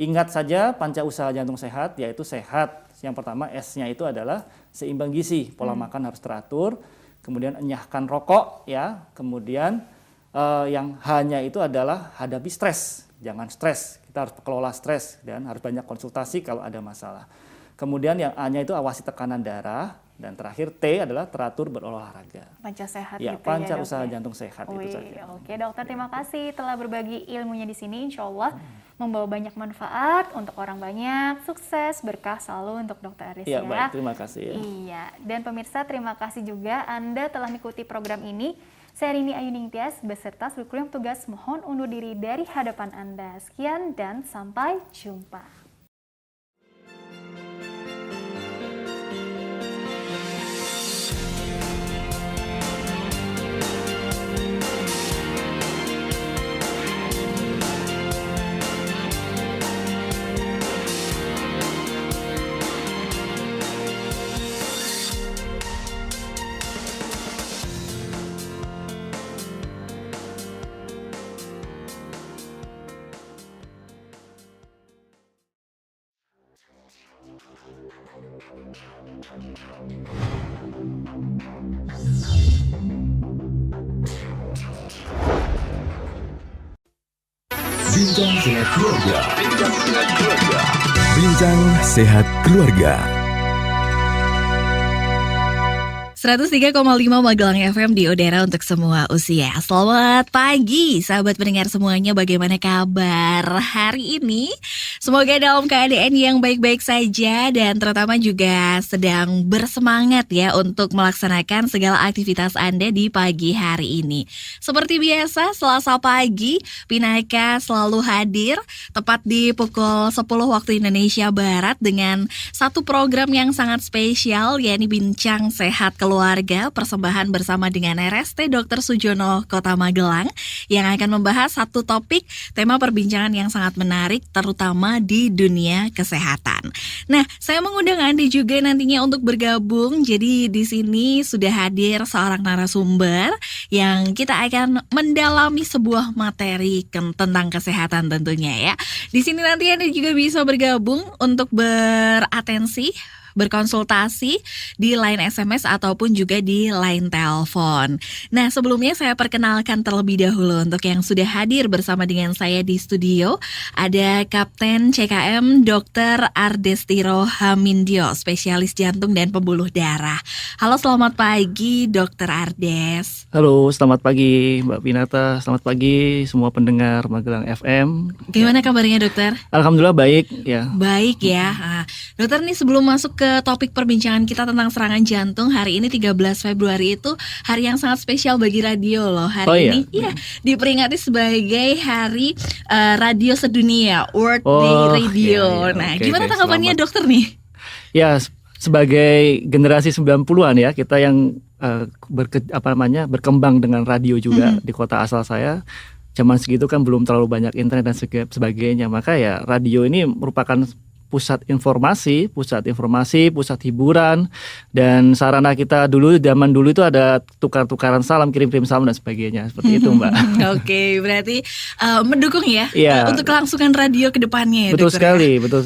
B: Ingat saja panca usaha jantung sehat, yaitu sehat. Yang pertama S-nya itu adalah seimbang gizi, pola makan harus teratur. Kemudian enyahkan rokok, ya. Kemudian yang H-nya itu adalah hadapi stres, jangan stres. Kita harus kelola stres dan harus banyak konsultasi kalau ada masalah. Kemudian yang A-nya itu awasi tekanan darah, dan terakhir T adalah teratur berolahraga.
A: Panca sehat
B: Ya,
A: gitu
B: panca
A: ya,
B: usaha
A: Dok, ya?
B: jantung sehat itu saja.
A: Oke dokter, terima kasih telah berbagi ilmunya di sini. Insya Allah membawa banyak manfaat untuk orang banyak. Sukses, berkah selalu untuk dokter Aris
B: Ya,
A: ya.
B: baik, terima kasih. Ya.
A: Iya, dan pemirsa terima kasih juga Anda telah mengikuti program ini. Saya Rini Ayu Ningtyas beserta seluruh kru yang tugas mohon undur diri dari hadapan Anda. Sekian dan sampai jumpa.
C: Bincang Sehat Keluarga. Bincang Sehat Keluarga.
D: 103,5 Magelang FM di udara untuk semua usia. Selamat pagi sahabat pendengar semuanya, bagaimana kabar hari ini? Semoga dalam keadaan yang baik-baik saja dan terutama juga sedang bersemangat ya untuk melaksanakan segala aktivitas Anda di pagi hari ini. Seperti biasa, Selasa pagi, Pinaka selalu hadir tepat di pukul 10 waktu Indonesia Barat dengan satu program yang sangat spesial, yakni Bincang Sehat Keluarga, persembahan bersama dengan RST Dr. Sujono Kota Magelang yang akan membahas satu topik tema perbincangan yang sangat menarik terutama di dunia kesehatan. Nah, saya mengundang Anda juga nantinya untuk bergabung. Jadi di sini sudah hadir seorang narasumber yang kita akan mendalami sebuah materi tentang kesehatan tentunya ya. Di sini nanti Anda juga bisa bergabung untuk beratensi, berkonsultasi di line SMS ataupun juga di line telepon. Nah, sebelumnya saya perkenalkan terlebih dahulu untuk yang sudah hadir bersama dengan saya di studio. Ada Kapten CKM Dr. Ardestiro Hamindyo, spesialis jantung dan pembuluh darah. Halo, selamat pagi Dr. Ardes.
B: Halo, selamat pagi Mbak Pinata, selamat pagi semua pendengar Magelang FM.
D: Gimana kabarnya dokter?
B: Alhamdulillah baik ya.
D: Baik ya. Nah, dokter nih sebelum masuk ke topik perbincangan kita tentang serangan jantung, hari ini 13 Februari itu hari yang sangat spesial bagi radio loh. Hari ini diperingati sebagai hari radio sedunia, World Day Radio. Nah, gimana tanggapannya dokter nih?
B: Ya, sebagai generasi 90-an ya, kita yang berkembang dengan radio juga di kota asal saya. Zaman segitu kan belum terlalu banyak internet dan sebagainya. Maka ya radio ini merupakan pusat informasi, pusat hiburan, dan sarana kita zaman dulu itu ada tukar-tukaran salam, kirim-kirim salam dan sebagainya, seperti itu Mbak.
D: Oke, berarti mendukung ya, untuk kelangsungan radio ke depannya ya.
B: Betul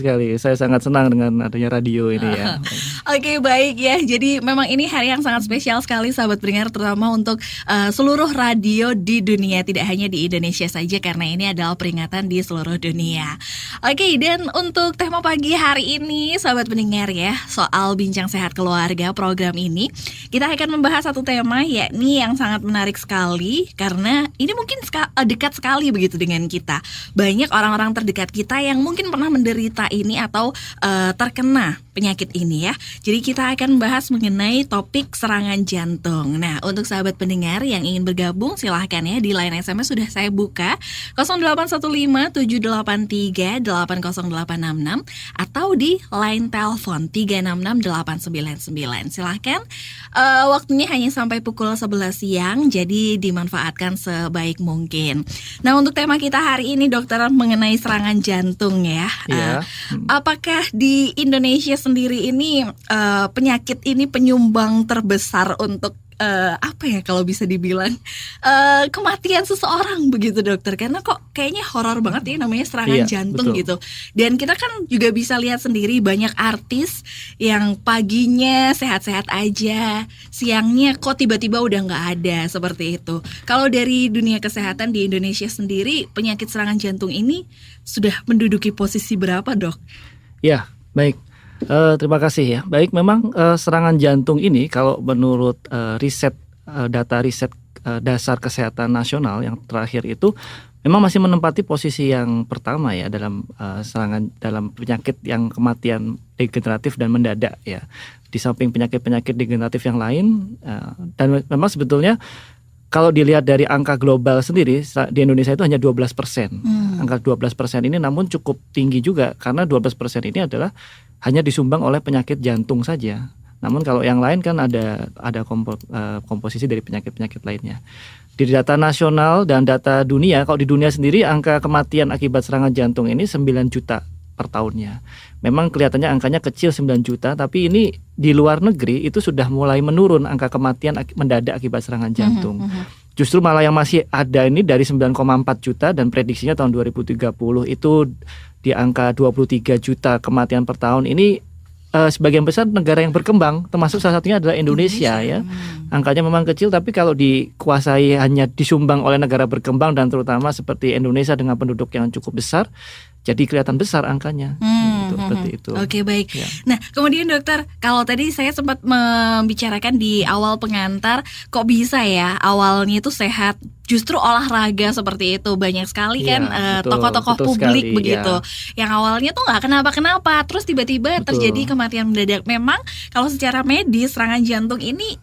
B: sekali. Saya sangat senang dengan adanya radio ini ya.
D: Oke, baik ya. Jadi memang ini hari yang sangat spesial sekali sahabat pendengar, terutama untuk seluruh radio di dunia, tidak hanya di Indonesia saja karena ini adalah peringatan di seluruh dunia. Oke, dan untuk tema pagi hari ini sahabat pendengar ya, soal Bincang Sehat Keluarga program ini kita akan membahas satu tema yakni yang sangat menarik sekali karena ini mungkin dekat sekali begitu dengan kita. Banyak orang-orang terdekat kita yang mungkin pernah menderita ini atau terkena penyakit ini ya. Jadi kita akan membahas mengenai topik serangan jantung. Nah, untuk sahabat pendengar yang ingin bergabung silahkan ya, di line SMS sudah saya buka 0815 783 80866 atau di line telepon 366 899. Silahkan, waktunya hanya sampai pukul 11 siang, jadi dimanfaatkan sebaik mungkin. Nah, untuk tema kita hari ini dokter mengenai serangan jantung ya. Apakah di Indonesia sendiri ini penyakit ini penyumbang terbesar untuk apa ya kalau bisa dibilang kematian seseorang begitu dokter, karena kok kayaknya horor banget ya namanya serangan
B: Iya,
D: jantung
B: betul.
D: gitu. Dan kita kan juga bisa lihat sendiri banyak artis yang paginya sehat-sehat aja, siangnya kok tiba-tiba udah nggak ada seperti itu. Kalau dari dunia kesehatan di Indonesia sendiri, penyakit serangan jantung ini sudah menduduki posisi berapa, dok?
B: Ya, baik. Terima kasih ya. Baik, memang serangan jantung ini kalau menurut data riset dasar kesehatan nasional yang terakhir itu memang masih menempati posisi yang pertama ya dalam dalam penyakit yang kematian degeneratif dan mendadak ya. Di samping penyakit-penyakit degeneratif yang lain, dan memang sebetulnya kalau dilihat dari angka global sendiri di Indonesia itu hanya 12%. Angka 12% ini namun cukup tinggi juga karena 12% ini adalah hanya disumbang oleh penyakit jantung saja. Namun kalau yang lain kan ada komposisi dari penyakit-penyakit lainnya. Di data nasional dan data dunia, kalau di dunia sendiri angka kematian akibat serangan jantung ini 9 juta per tahunnya. Memang kelihatannya angkanya kecil 9 juta, tapi ini di luar negeri itu sudah mulai menurun angka kematian mendadak akibat serangan jantung. Justru malah yang masih ada ini dari 9,4 juta dan prediksinya tahun 2030 itu di angka 23 juta kematian per tahun. Ini sebagian besar negara yang berkembang, termasuk salah satunya adalah Indonesia ya. Angkanya memang kecil, tapi kalau dikuasai hanya disumbang oleh negara berkembang dan terutama seperti Indonesia dengan penduduk yang cukup besar, jadi kelihatan besar angkanya. Seperti itu.
D: Oke, baik.
B: Ya.
D: Nah, kemudian dokter, kalau tadi saya sempat membicarakan di awal pengantar, kok bisa ya awalnya itu sehat, justru olahraga seperti itu. Banyak sekali
B: Iya,
D: kan
B: betul,
D: tokoh-tokoh
B: betul
D: publik
B: sekali,
D: begitu, yang awalnya tuh nggak kenapa-kenapa, terus tiba-tiba
B: Betul.
D: terjadi kematian mendadak. Memang kalau secara medis serangan jantung ini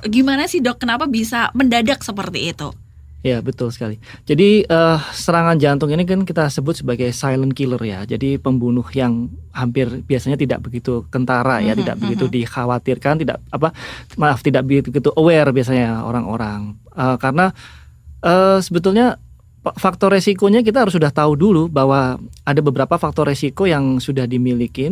D: gimana sih dok? Kenapa bisa mendadak seperti itu?
B: Ya, betul sekali. Jadi serangan jantung ini kan kita sebut sebagai silent killer ya. Jadi pembunuh yang hampir biasanya tidak begitu kentara ya, tidak begitu dikhawatirkan, tidak begitu aware biasanya orang-orang. Karena sebetulnya faktor resikonya kita harus sudah tahu dulu bahwa ada beberapa faktor resiko yang sudah dimiliki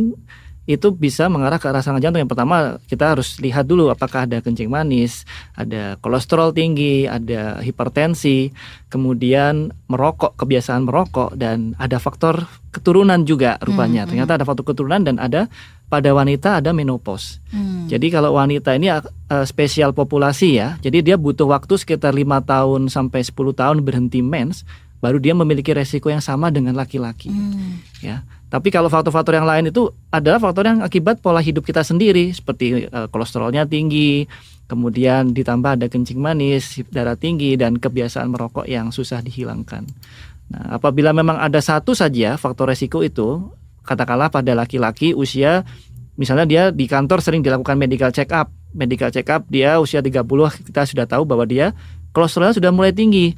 B: itu bisa mengarah ke arah serangan jantung. Yang pertama kita harus lihat dulu apakah ada kencing manis, ada kolesterol tinggi, ada hipertensi, kemudian merokok, kebiasaan merokok, dan ada faktor keturunan juga rupanya. Ternyata ada faktor keturunan dan ada pada wanita ada menopause. Jadi kalau wanita ini spesial populasi ya, jadi dia butuh waktu sekitar 5 tahun sampai 10 tahun berhenti mens, baru dia memiliki resiko yang sama dengan laki-laki. Ya. Tapi kalau faktor-faktor yang lain itu adalah faktor yang akibat pola hidup kita sendiri, seperti kolesterolnya tinggi, kemudian ditambah ada kencing manis, darah tinggi, dan kebiasaan merokok yang susah dihilangkan. Nah, apabila memang ada satu saja faktor resiko itu, katakanlah pada laki-laki usia, misalnya dia di kantor sering dilakukan medical check up dia usia 30, kita sudah tahu bahwa dia kolesterolnya sudah mulai tinggi.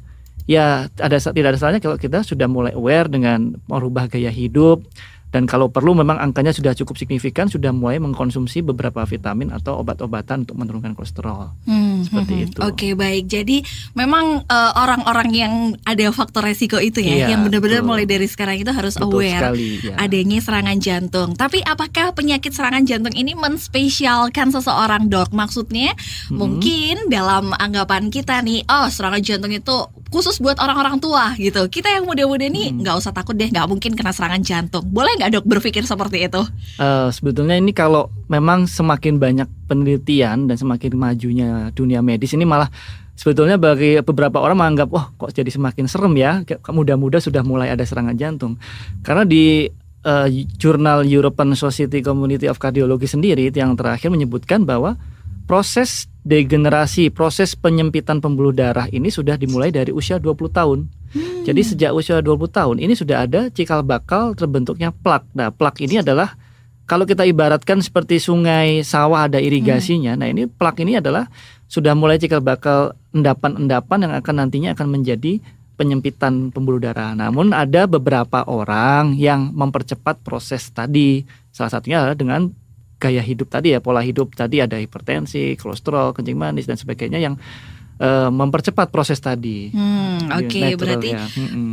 B: Ya, tidak ada salahnya kalau kita sudah mulai aware dengan merubah gaya hidup, dan kalau perlu memang angkanya sudah cukup signifikan, sudah mulai mengkonsumsi beberapa vitamin atau obat-obatan untuk menurunkan kolesterol. Seperti itu.
D: Oke, baik. Jadi memang orang-orang yang ada faktor resiko itu ya,
B: Iya,
D: yang benar-benar
B: betul.
D: mulai dari sekarang itu harus
B: Betul
D: aware
B: sekali, ya.
D: adanya serangan jantung. Tapi apakah penyakit serangan jantung ini menspesialkan seseorang, dok? Maksudnya mungkin dalam anggapan kita nih, oh serangan jantung itu khusus buat orang-orang tua gitu. Kita yang muda-muda nih nggak usah takut deh, nggak mungkin kena serangan jantung. Boleh nggak dok berpikir seperti itu?
B: Sebetulnya ini kalau memang semakin banyak penelitian dan semakin majunya dunia medis, ini malah sebetulnya bagi beberapa orang menganggap, wah kok jadi semakin serem ya, muda-muda sudah mulai ada serangan jantung. Karena di jurnal European Society Community of Cardiology sendiri yang terakhir menyebutkan bahwa proses degenerasi, proses penyempitan pembuluh darah ini sudah dimulai dari usia 20 tahun. Jadi sejak usia 20 tahun ini sudah ada cikal bakal terbentuknya plak. Nah, plak ini adalah kalau kita ibaratkan seperti sungai, sawah ada irigasinya. Nah, ini plak ini adalah sudah mulai cikal bakal endapan-endapan yang akan nantinya akan menjadi penyempitan pembuluh darah. Namun ada beberapa orang yang mempercepat proses tadi. Salah satunya adalah dengan gaya hidup tadi ya, pola hidup tadi, ada hipertensi, kolesterol, kencing manis dan sebagainya yang
E: mempercepat proses tadi.
D: Oke,
E: Natural,
D: berarti
E: ya.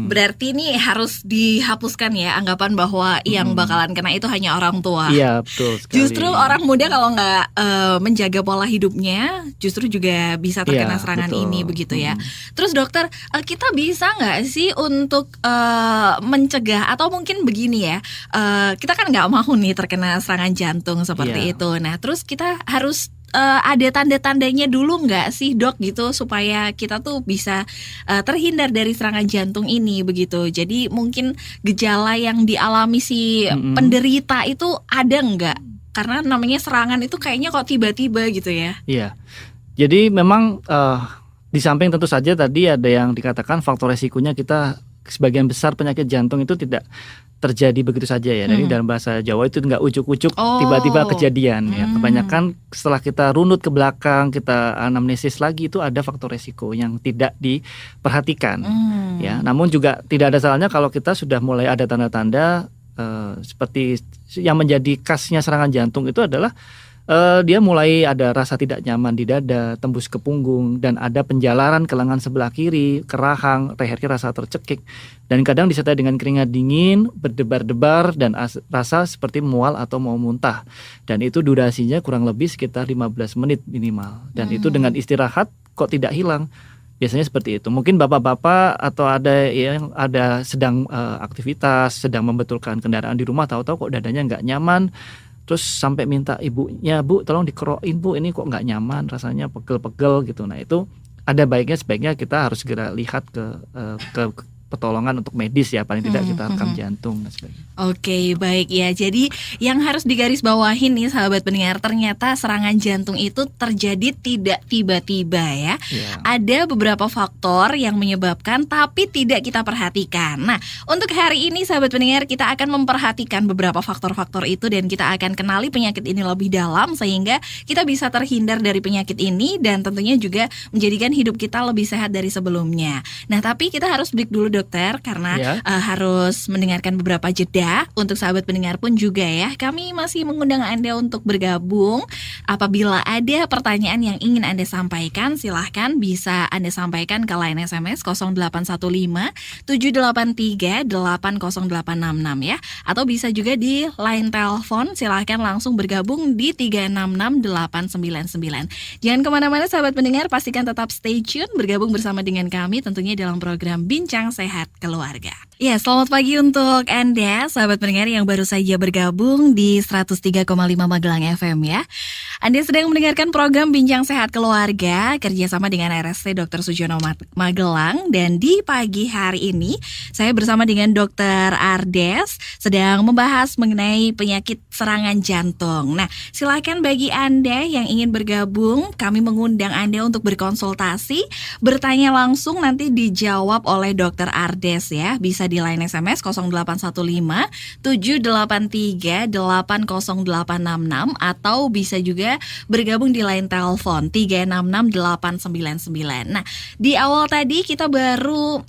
D: berarti ini harus dihapuskan ya anggapan bahwa yang bakalan kena itu hanya orang tua.
E: Iya, betul sekali.
D: Justru orang muda kalau nggak menjaga pola hidupnya, justru juga bisa terkena
E: Iya,
D: serangan
E: betul.
D: ini begitu ya. Terus dokter, kita bisa nggak sih untuk mencegah atau mungkin begini ya, kita kan nggak mau nih terkena serangan jantung seperti
E: Iya.
D: itu. Nah, terus kita harus ada tanda-tandanya dulu nggak sih dok gitu supaya kita tuh bisa terhindar dari serangan jantung ini begitu. Jadi mungkin gejala yang dialami si penderita itu ada nggak? Karena namanya serangan itu kayaknya kok tiba-tiba gitu ya.
E: Iya. Jadi memang di samping tentu saja tadi ada yang dikatakan faktor resikonya kita sebagian besar penyakit jantung itu tidak terjadi begitu saja ya. Jadi dalam bahasa Jawa itu nggak ujuk-ujuk tiba-tiba kejadian ya. Kebanyakan setelah kita runut ke belakang, kita anamnesis lagi itu ada faktor resiko yang tidak diperhatikan ya. Namun juga tidak ada salahnya kalau kita sudah mulai ada tanda-tanda seperti yang menjadi khasnya serangan jantung itu adalah dia mulai ada rasa tidak nyaman di dada, tembus ke punggung, dan ada penjalaran ke lengan sebelah kiri, ke rahang, lehernya rasa tercekik, dan kadang disertai dengan keringat dingin, berdebar-debar, dan rasa seperti mual atau mau muntah. Dan itu durasinya kurang lebih sekitar 15 menit minimal. Dan itu dengan istirahat kok tidak hilang. Biasanya seperti itu. Mungkin bapak-bapak atau ada yang sedang aktivitas, sedang membetulkan kendaraan di rumah, tahu-tahu kok dadanya nggak nyaman. Terus sampai minta ibunya, Bu tolong dikerokin Bu, ini kok nggak nyaman, rasanya pegel-pegel gitu. Nah itu ada sebaiknya kita harus segera lihat ke pertolongan untuk medis ya, paling tidak kita rekam jantung dan sebagainya.
D: Oke, baik ya. Jadi yang harus digarisbawahi nih sahabat pendengar, ternyata serangan jantung itu terjadi tidak tiba-tiba ya. Ada beberapa faktor yang menyebabkan tapi tidak kita perhatikan. Nah, untuk hari ini sahabat pendengar kita akan memperhatikan beberapa faktor-faktor itu dan kita akan kenali penyakit ini lebih dalam sehingga kita bisa terhindar dari penyakit ini dan tentunya juga menjadikan hidup kita lebih sehat dari sebelumnya. Nah, tapi kita harus break dulu dokter karena harus mendengarkan beberapa jeda. Untuk sahabat pendengar pun juga ya, kami masih mengundang Anda untuk bergabung. Apabila ada pertanyaan yang ingin Anda sampaikan, silahkan bisa Anda sampaikan ke line SMS 0815 783 80866 ya. Atau bisa juga di line telepon, silahkan langsung bergabung di 366 899. Jangan kemana-mana sahabat pendengar, pastikan tetap stay tune bergabung bersama dengan kami tentunya dalam program Bincang Sehat Keluarga. Ya, selamat pagi untuk Anda sahabat pendengar yang baru saja bergabung di 103,5 Magelang FM ya. Anda sedang mendengarkan program Bincang Sehat Keluarga kerjasama dengan RSC Dr. Sujono Magelang. Dan di pagi hari ini saya bersama dengan Dr. Ardes sedang membahas mengenai penyakit serangan jantung. Nah, silakan bagi Anda yang ingin bergabung, kami mengundang Anda untuk berkonsultasi, bertanya langsung nanti dijawab oleh Dr. Ardes ya. Bisa di line SMS 0815 783 80866 atau bisa juga bergabung di line telepon 366 899. Nah, di awal tadi kita baru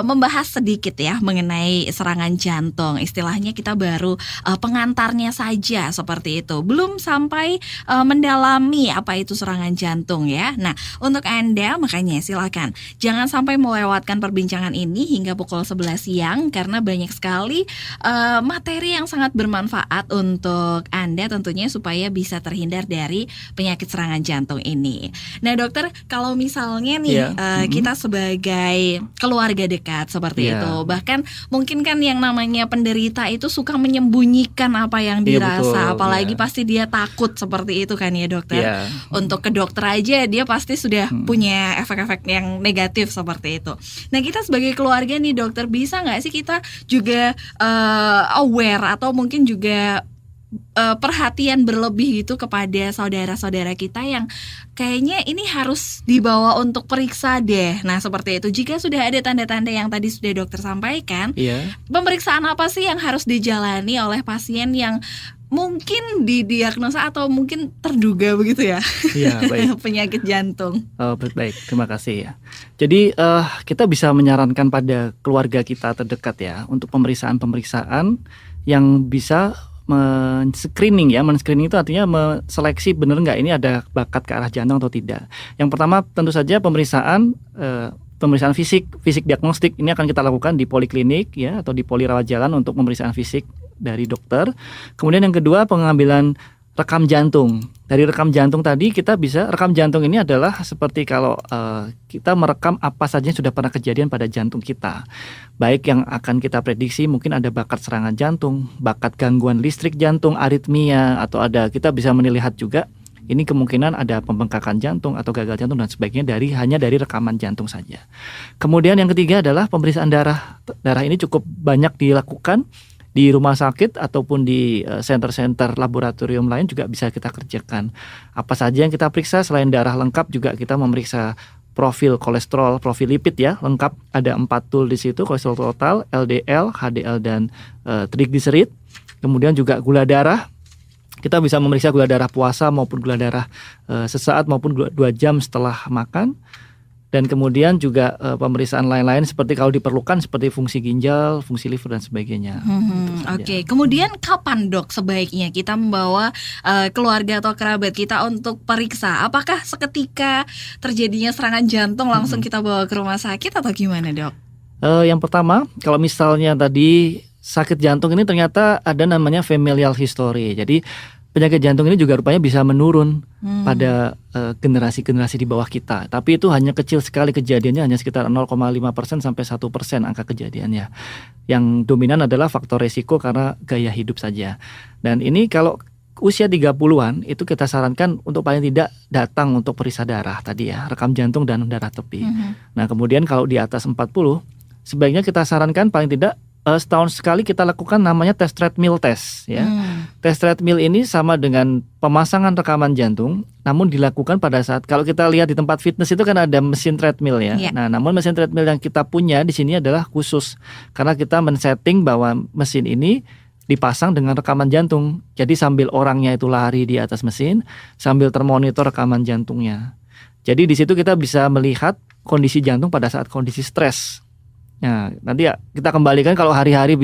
D: membahas sedikit ya mengenai serangan jantung. Istilahnya kita baru pengantarnya saja seperti itu. Belum sampai mendalami apa itu serangan jantung ya. Nah, untuk Anda makanya silakan jangan sampai melewatkan perbincangan ini hingga pukul 11 siang karena banyak sekali materi yang sangat bermanfaat untuk Anda tentunya supaya bisa terhindar dari penyakit serangan jantung ini. Nah dokter, kalau misalnya nih kita sebagai keluarga dekat seperti itu, bahkan mungkin kan yang namanya penderita itu suka menyembunyikan apa yang dirasa, apalagi pasti dia takut seperti itu kan ya dokter. Untuk ke dokter aja dia pasti sudah punya efek-efek yang negatif seperti itu. Nah kita sebagai keluarga nih dokter, bisa nggak sih kita juga aware atau mungkin juga perhatian berlebih gitu kepada saudara-saudara kita yang kayaknya ini harus dibawa untuk periksa deh. Nah seperti itu, jika sudah ada tanda-tanda yang tadi sudah dokter sampaikan, pemeriksaan apa sih yang harus dijalani oleh pasien yang mungkin didiagnosa atau mungkin terduga begitu ya, baik. Penyakit jantung.
E: Baik, terima kasih ya. Jadi kita bisa menyarankan pada keluarga kita terdekat ya untuk pemeriksaan-pemeriksaan yang bisa men-screening ya, men-screening itu artinya seleksi benar nggak ini ada bakat ke arah jantung atau tidak. Yang pertama tentu saja pemeriksaan fisik diagnostik ini akan kita lakukan di poliklinik ya atau di poli rawat jalan untuk pemeriksaan fisik dari dokter. Kemudian yang kedua pengambilan rekam jantung. Dari rekam jantung tadi kita bisa, rekam jantung ini adalah seperti kalau kita merekam apa saja yang sudah pernah kejadian pada jantung kita. Baik yang akan kita prediksi mungkin ada bakat serangan jantung, bakat gangguan listrik jantung, aritmia, atau kita bisa melihat juga ini kemungkinan ada pembengkakan jantung atau gagal jantung dan sebagainya hanya dari rekaman jantung saja. Kemudian yang ketiga adalah pemeriksaan darah. Darah ini cukup banyak dilakukan di rumah sakit ataupun di center-center laboratorium lain juga bisa kita kerjakan. Apa saja yang kita periksa selain darah lengkap juga kita memeriksa profil kolesterol, profil lipid ya lengkap. Ada 4 tool di situ, kolesterol total, LDL, HDL dan trigliserid. Kemudian juga gula darah. Kita bisa memeriksa gula darah puasa maupun gula darah sesaat maupun 2 jam setelah makan. Dan kemudian juga pemeriksaan lain-lain seperti kalau diperlukan seperti fungsi ginjal, fungsi liver dan sebagainya.
D: Oke. Kemudian kapan dok sebaiknya kita membawa keluarga atau kerabat kita untuk periksa? Apakah seketika terjadinya serangan jantung langsung kita bawa ke rumah sakit atau gimana dok?
E: Yang pertama kalau misalnya tadi sakit jantung ini ternyata ada namanya familial history. Jadi penyakit jantung ini juga rupanya bisa menurun pada generasi-generasi di bawah kita. Tapi itu hanya kecil sekali kejadiannya, hanya sekitar 0,5% sampai 1% angka kejadiannya. Yang dominan adalah faktor resiko karena gaya hidup saja. Dan ini kalau usia 30-an itu kita sarankan untuk paling tidak datang untuk periksa darah tadi ya, rekam jantung dan darah tepi. Nah kemudian kalau di atas 40 sebaiknya kita sarankan paling tidak setahun sekali kita lakukan namanya tes treadmill test ya. Tes treadmill ini sama dengan pemasangan rekaman jantung, namun dilakukan pada saat kalau kita lihat di tempat fitness itu kan ada mesin treadmill ya. Nah, namun mesin treadmill yang kita punya di sini adalah khusus karena kita men-setting bahwa mesin ini dipasang dengan rekaman jantung. Jadi sambil orangnya itu lari di atas mesin, sambil termonitor rekaman jantungnya. Jadi di situ kita bisa melihat kondisi jantung pada saat kondisi stres. Nah, nanti ya kita kembalikan kalau hari-hari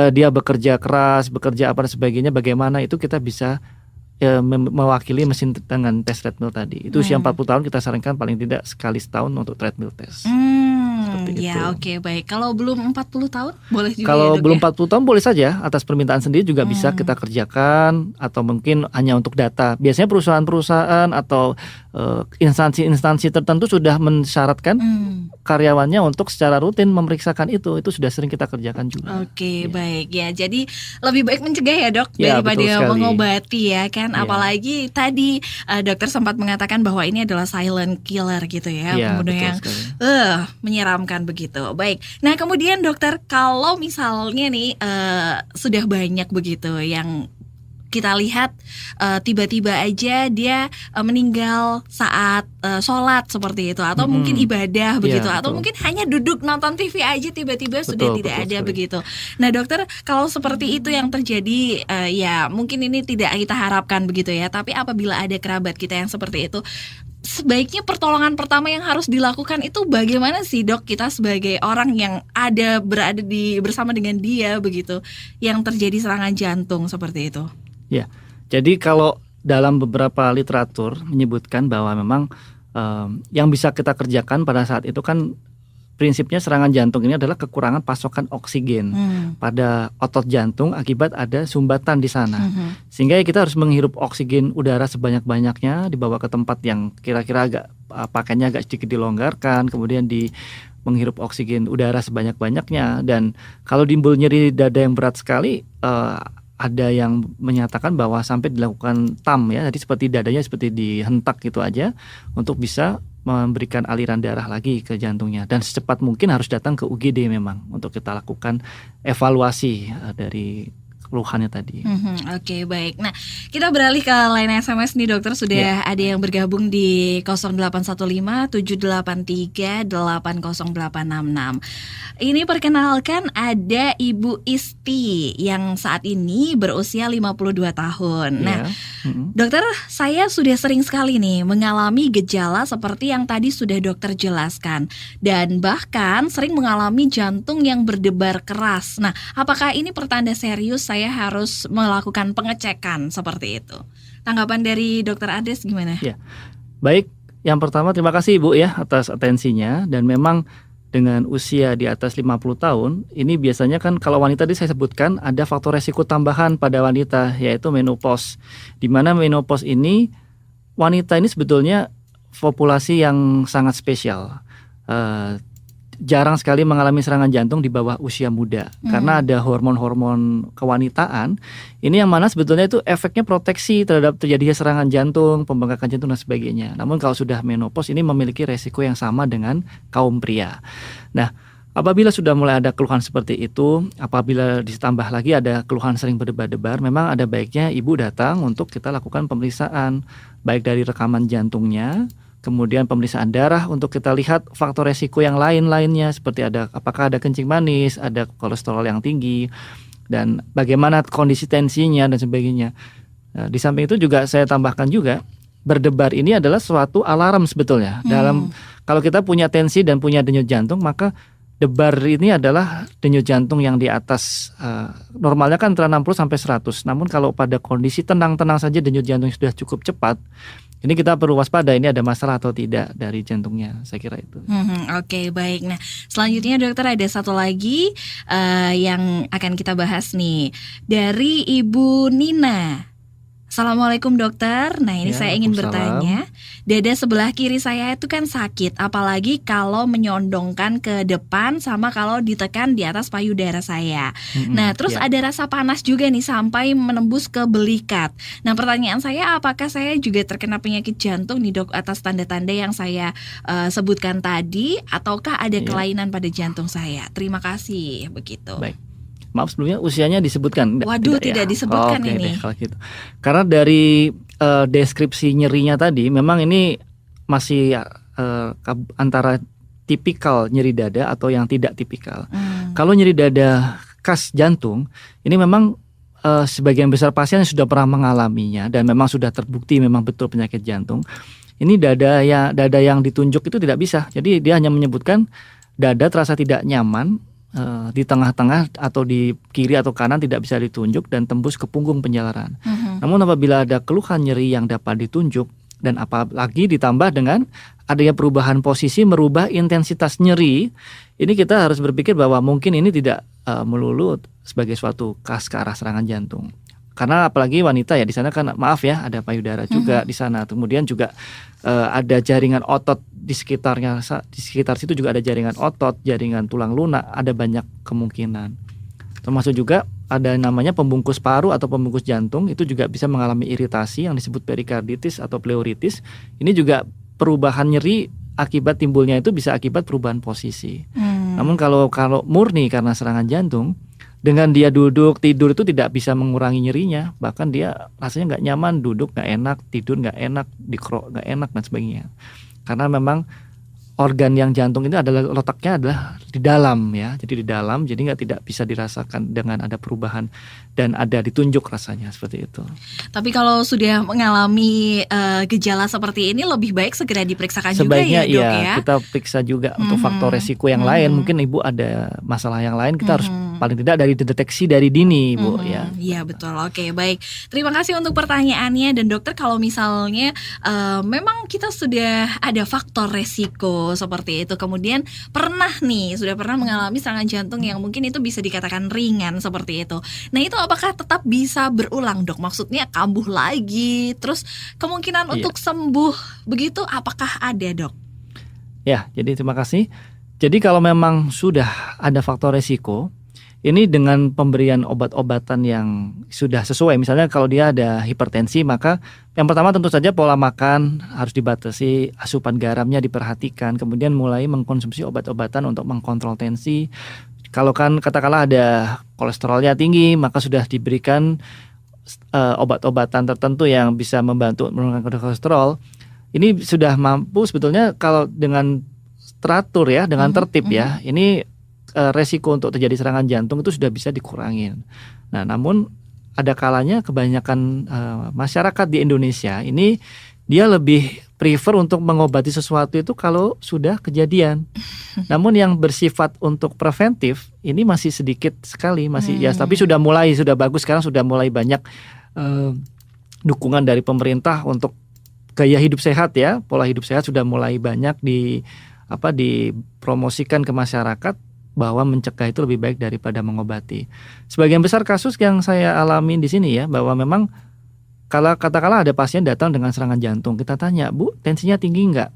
E: dia bekerja keras, bekerja apa dan sebagainya, bagaimana itu kita bisa mewakili mesin dengan tes treadmill tadi. Itu usia 40 tahun kita sarankan paling tidak sekali setahun untuk treadmill test.
D: Ya oke, baik. Kalau belum 40 tahun boleh juga.
E: Kalau
D: ya,
E: belum
D: ya?
E: 40 tahun boleh saja atas permintaan sendiri juga bisa kita kerjakan atau mungkin hanya untuk data. Biasanya perusahaan-perusahaan atau instansi-instansi tertentu sudah mensyaratkan karyawannya untuk secara rutin memeriksakan itu sudah sering kita kerjakan juga.
D: Oke, baik ya. Jadi lebih baik mencegah ya dok
E: Ya,
D: daripada mengobati ya kan. Apalagi tadi dokter sempat mengatakan bahwa ini adalah silent killer gitu ya, pembunuh yang menyeramkan begitu. Baik. Nah kemudian dokter kalau misalnya nih sudah banyak begitu yang kita lihat tiba-tiba aja dia meninggal saat sholat seperti itu atau mungkin ibadah begitu atau mungkin hanya duduk nonton TV aja tiba-tiba sudah tidak ada begitu. Nah dokter kalau seperti itu yang terjadi ya mungkin ini tidak kita harapkan begitu ya, tapi apabila ada kerabat kita yang seperti itu, sebaiknya pertolongan pertama yang harus dilakukan itu bagaimana sih dok, kita sebagai orang yang berada bersama dengan dia begitu yang terjadi serangan jantung seperti itu?
E: Ya, jadi kalau dalam beberapa literatur menyebutkan bahwa memang yang bisa kita kerjakan pada saat itu kan prinsipnya serangan jantung ini adalah kekurangan pasokan oksigen pada otot jantung akibat ada sumbatan di sana. Sehingga kita harus menghirup oksigen udara sebanyak-banyaknya, dibawa ke tempat yang kira-kira agak pakaiannya agak sedikit dilonggarkan, kemudian menghirup oksigen udara sebanyak-banyaknya. Dan kalau timbul nyeri dada yang berat sekali, ada yang menyatakan bahwa sampai dilakukan TAM ya, jadi seperti dadanya seperti dihentak gitu aja untuk bisa memberikan aliran darah lagi ke jantungnya, dan secepat mungkin harus datang ke UGD memang untuk kita lakukan evaluasi dari keluhannya tadi.
D: Oke, baik. Nah, kita beralih ke line SMS nih dokter, sudah ada yang bergabung di 0815 783 80866. Ini perkenalkan ada Ibu Isti yang saat ini berusia 52 tahun. Nah, dokter, saya sudah sering sekali nih mengalami gejala seperti yang tadi sudah dokter jelaskan, dan bahkan sering mengalami jantung yang berdebar keras. Nah, apakah ini pertanda serius saya saya harus melakukan pengecekan seperti itu. Tanggapan dari Dokter Ades gimana?
E: Ya. Baik, yang pertama terima kasih Ibu ya atas atensinya, dan memang dengan usia di atas 50 tahun, ini biasanya kan kalau wanita tadi saya sebutkan ada faktor resiko tambahan pada wanita, yaitu menopause. Di mana menopause ini, wanita ini sebetulnya populasi yang sangat spesial. Jarang sekali mengalami serangan jantung di bawah usia muda, karena ada hormon-hormon kewanitaan. Ini yang mana sebetulnya itu efeknya proteksi terhadap terjadinya serangan jantung, pembengkakan jantung dan sebagainya. Namun kalau sudah menopause ini memiliki resiko yang sama dengan kaum pria. Nah, apabila sudah mulai ada keluhan seperti itu, apabila ditambah lagi ada keluhan sering berdebar-debar, memang ada baiknya ibu datang untuk kita lakukan pemeriksaan, baik dari rekaman jantungnya, kemudian pemeriksaan darah untuk kita lihat faktor resiko yang lain-lainnya, seperti apakah ada kencing manis, ada kolesterol yang tinggi, dan bagaimana kondisi tensinya dan sebagainya. Nah, di samping itu juga saya tambahkan juga, berdebar ini adalah suatu alarm sebetulnya. Kalau kita punya tensi dan punya denyut jantung, maka debar ini adalah denyut jantung yang di atas normalnya kan antara 60 sampai 100. Namun kalau pada kondisi tenang-tenang saja denyut jantung sudah cukup cepat, ini kita perlu waspada, ini ada masalah atau tidak dari jantungnya, saya kira itu.
D: Oke, baik. Nah, selanjutnya dokter ada satu lagi yang akan kita bahas nih, dari Ibu Nina. Assalamualaikum dokter. Nah ini
E: Ya,
D: saya ingin
E: waalaikumsalam.
D: bertanya, dada sebelah kiri saya itu kan sakit, apalagi kalau menyondongkan ke depan sama kalau ditekan di atas payudara saya. Nah terus
E: ya.
D: ada rasa panas juga nih sampai menembus ke belikat. Nah pertanyaan saya, apakah saya juga terkena penyakit jantung nih dok, atas tanda-tanda yang saya sebutkan tadi, ataukah ada
E: Ya.
D: kelainan pada jantung saya? Terima kasih, begitu.
E: Baik. Maaf sebelumnya usianya disebutkan?
D: Waduh, tidak disebutkan
E: Oke
D: ini.
E: deh, kalau gitu. Karena dari deskripsi nyerinya tadi, memang ini masih antara tipikal nyeri dada atau yang tidak tipikal. Kalau nyeri dada khas jantung, ini memang sebagian besar pasien sudah pernah mengalaminya dan memang sudah terbukti memang betul penyakit jantung. Ini dada yang ditunjuk itu tidak bisa. Jadi dia hanya menyebutkan dada terasa tidak nyaman, di tengah-tengah atau di kiri atau kanan tidak bisa ditunjuk dan tembus ke punggung penjalaran. Namun apabila ada keluhan nyeri yang dapat ditunjuk dan apalagi ditambah dengan adanya perubahan posisi, merubah intensitas nyeri, ini kita harus berpikir bahwa mungkin ini tidak melulu sebagai suatu khas ke arah serangan jantung. Karena apalagi wanita ya, di sana kan maaf ya ada payudara juga di sana. Kemudian juga ada jaringan otot di sekitarnya, di sekitar situ juga ada jaringan otot, jaringan tulang lunak, ada banyak kemungkinan. Termasuk juga ada namanya pembungkus paru atau pembungkus jantung, itu juga bisa mengalami iritasi yang disebut perikarditis atau pleuritis. Ini juga perubahan nyeri akibat timbulnya itu bisa akibat perubahan posisi. Namun kalau murni karena serangan jantung, dengan dia duduk, tidur itu tidak bisa mengurangi nyerinya. Bahkan dia rasanya nggak nyaman, duduk nggak enak, tidur nggak enak, dikerok nggak enak dan sebagainya. Karena memang organ yang jantung ini adalah letaknya adalah di dalam ya, jadi di dalam, jadi tidak bisa dirasakan dengan ada perubahan dan ada ditunjuk rasanya seperti itu.
D: Tapi kalau sudah mengalami gejala seperti ini, lebih baik segera diperiksakan juga
E: Sebaiknya
D: ya dok ya.
E: kita periksa juga untuk faktor resiko yang lain. Mungkin ibu ada masalah yang lain, kita harus paling tidak dari deteksi dari dini ibu ya.
D: Iya betul, oke baik. Terima kasih untuk pertanyaannya. Dan dokter, kalau misalnya memang kita sudah ada faktor resiko seperti itu, kemudian sudah pernah mengalami serangan jantung yang mungkin itu bisa dikatakan ringan seperti itu. Nah itu apakah tetap bisa berulang dok? Maksudnya kambuh lagi, terus kemungkinan untuk sembuh begitu, apakah ada dok?
E: Ya, jadi terima kasih. Jadi kalau memang sudah ada faktor resiko, ini dengan pemberian obat-obatan yang sudah sesuai. Misalnya kalau dia ada hipertensi, maka yang pertama tentu saja pola makan harus dibatasi, asupan garamnya diperhatikan, kemudian mulai mengkonsumsi obat-obatan untuk mengkontrol tensi. Kalau kan katakanlah ada kolesterolnya tinggi, maka sudah diberikan obat-obatan tertentu yang bisa membantu menurunkan kolesterol. Ini sudah mampu sebetulnya kalau dengan teratur ya, dengan tertib ya, ini resiko untuk terjadi serangan jantung itu sudah bisa dikurangin. Nah, namun ada kalanya kebanyakan masyarakat di Indonesia ini dia lebih prefer untuk mengobati sesuatu itu kalau sudah kejadian. Namun yang bersifat untuk preventif ini masih sedikit sekali, masih ya, tapi sudah bagus sekarang, sudah mulai banyak dukungan dari pemerintah untuk gaya hidup sehat ya, pola hidup sehat sudah mulai banyak dipromosikan ke masyarakat bahwa mencegah itu lebih baik daripada mengobati. Sebagian besar kasus yang saya alami di sini ya, bahwa memang kalau katakanlah ada pasien datang dengan serangan jantung, kita tanya, Bu, tensinya tinggi enggak?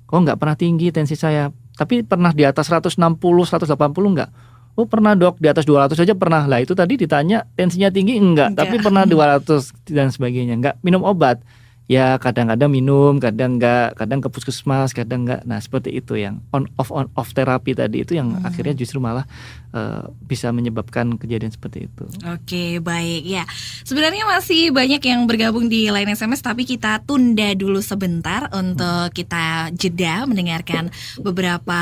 E: Oh, enggak pernah tinggi tensi saya, tapi pernah di atas 160, 180 enggak? Oh, pernah Dok, di atas 200 saja pernah. Lah itu tadi ditanya tensinya tinggi enggak? Tapi pernah 200 dan sebagainya. Enggak minum obat. Ya kadang-kadang minum, kadang enggak, kadang ke puskesmas, kadang enggak. Nah seperti itu yang on off terapi tadi itu yang akhirnya justru malah bisa menyebabkan kejadian seperti itu.
D: Oke, baik ya. Sebenarnya masih banyak yang bergabung di line SMS, tapi kita tunda dulu sebentar untuk kita jeda mendengarkan beberapa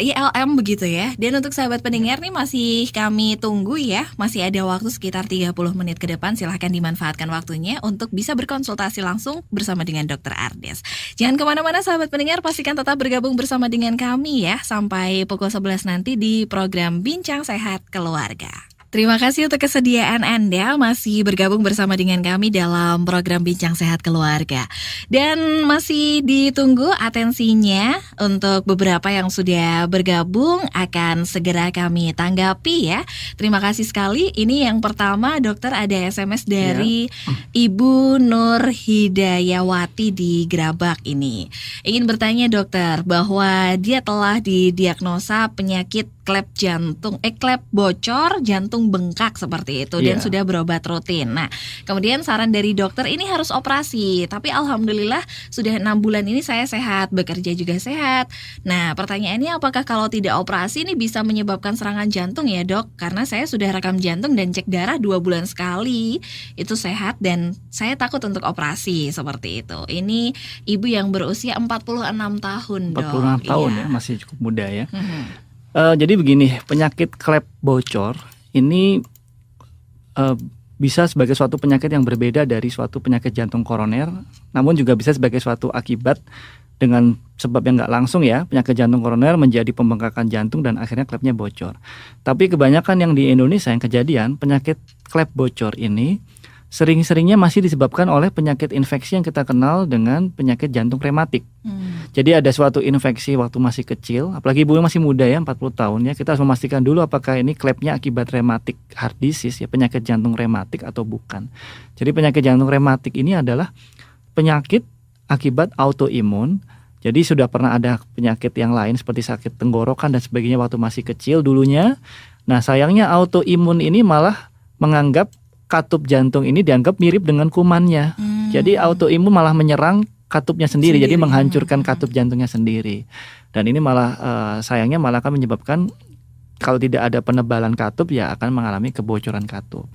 D: ILM begitu ya. Dan untuk sahabat pendengar nih masih kami tunggu ya. Masih ada waktu sekitar 30 menit ke depan. Silahkan dimanfaatkan waktunya untuk bisa berkonsultasi langsung bersama dengan Dr. Ardes. Jangan kemana-mana sahabat pendengar, pastikan tetap bergabung bersama dengan kami ya. Sampai pukul 11 nanti di program Bincang Sehat Keluarga. Terima kasih untuk kesediaan Anda masih bergabung bersama dengan kami dalam program Bincang Sehat Keluarga. Dan masih ditunggu atensinya untuk beberapa yang sudah bergabung, akan segera kami tanggapi ya. Terima kasih sekali. Ini yang pertama, Dokter, ada SMS dari Ibu Nur Hidayawati di Grabak ini. Ingin bertanya Dokter, bahwa dia telah didiagnosa penyakit klep bocor jantung bengkak seperti itu dan sudah berobat rutin. Nah, kemudian saran dari dokter ini harus operasi. Tapi alhamdulillah sudah 6 bulan ini saya sehat, bekerja juga sehat. Nah, pertanyaannya apakah kalau tidak operasi ini bisa menyebabkan serangan jantung ya, Dok? Karena saya sudah rekam jantung dan cek darah 2 bulan sekali. Itu sehat dan saya takut untuk operasi seperti itu. Ini ibu yang berusia 46 tahun, Dok.
E: 46 tahun ya, masih cukup muda ya. Jadi begini, penyakit klep bocor ini bisa sebagai suatu penyakit yang berbeda dari suatu penyakit jantung koroner, namun juga bisa sebagai suatu akibat dengan sebab yang nggak langsung ya, penyakit jantung koroner menjadi pembengkakan jantung dan akhirnya klepnya bocor. Tapi kebanyakan yang di Indonesia yang kejadian penyakit klep bocor ini sering-seringnya masih disebabkan oleh penyakit infeksi yang kita kenal dengan penyakit jantung rematik. Jadi ada suatu infeksi waktu masih kecil, apalagi ibu masih muda ya, 40 tahun ya, kita harus memastikan dulu apakah ini klepnya akibat rematik heart disease ya, penyakit jantung rematik atau bukan. Jadi penyakit jantung rematik ini adalah penyakit akibat autoimun. Jadi sudah pernah ada penyakit yang lain seperti sakit tenggorokan dan sebagainya waktu masih kecil dulunya. Nah sayangnya autoimun ini malah menganggap katup jantung ini dianggap mirip dengan kumannya. Jadi autoimun malah menyerang katupnya sendiri. Jadi menghancurkan katup jantungnya sendiri. Dan ini malah sayangnya malah akan menyebabkan kalau tidak ada penebalan katup ya akan mengalami kebocoran katup.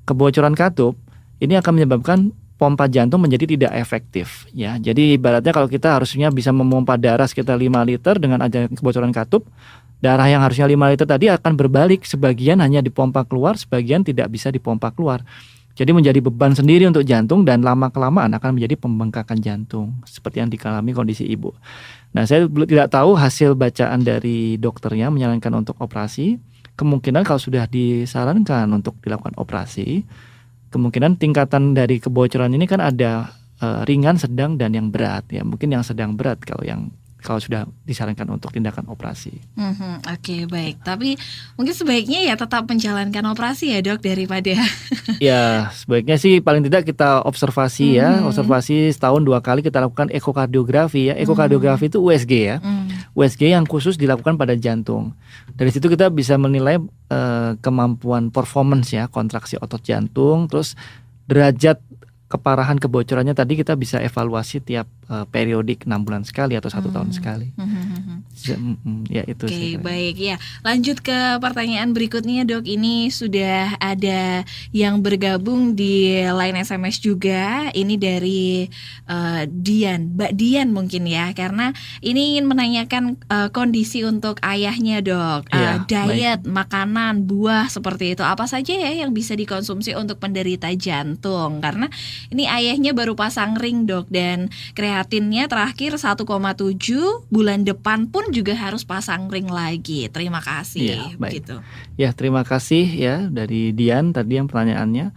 E: Kebocoran katup ini akan menyebabkan pompa jantung menjadi tidak efektif ya. Jadi ibaratnya kalau kita harusnya bisa memompa darah sekitar 5 liter dengan adanya kebocoran katup, darah yang harusnya 5 liter tadi akan berbalik, sebagian hanya dipompa keluar, sebagian tidak bisa dipompa keluar. Jadi menjadi beban sendiri untuk jantung dan lama-kelamaan akan menjadi pembengkakan jantung seperti yang dialami kondisi ibu. Nah, saya tidak tahu hasil bacaan dari dokternya menyarankan untuk operasi. Kemungkinan kalau sudah disarankan untuk dilakukan operasi, kemungkinan tingkatan dari kebocoran ini kan ada ringan, sedang, dan yang berat ya. Mungkin yang sedang berat kalau sudah disarankan untuk tindakan operasi.
D: Oke, baik. Tapi mungkin sebaiknya ya tetap menjalankan operasi ya Dok daripada
E: Ya sebaiknya sih paling tidak kita observasi ya. Observasi setahun 2 kali kita lakukan ekokardiografi ya. Ekokardiografi itu USG ya. USG yang khusus dilakukan pada jantung. Dari situ kita bisa menilai kemampuan performance ya, kontraksi otot jantung, terus derajat keparahan kebocorannya tadi kita bisa evaluasi tiap periodik 6 bulan sekali atau 1 tahun sekali. Ya itu.
D: Oke, baik ya. Lanjut ke pertanyaan berikutnya Dok. Ini sudah ada yang bergabung di line SMS juga. Ini dari Dian, Mbak Dian mungkin ya. Karena ini ingin menanyakan kondisi untuk ayahnya Dok. Diet, makanan, buah seperti itu. Apa saja ya yang bisa dikonsumsi untuk penderita jantung? Karena Ini ayahnya baru pasang ring dok, dan kreatinnya terakhir 1,7, bulan depan pun juga harus pasang ring lagi. Terima kasih.
E: Iya, baik.
D: Begitu.
E: Ya, terima kasih ya dari Dian tadi yang pertanyaannya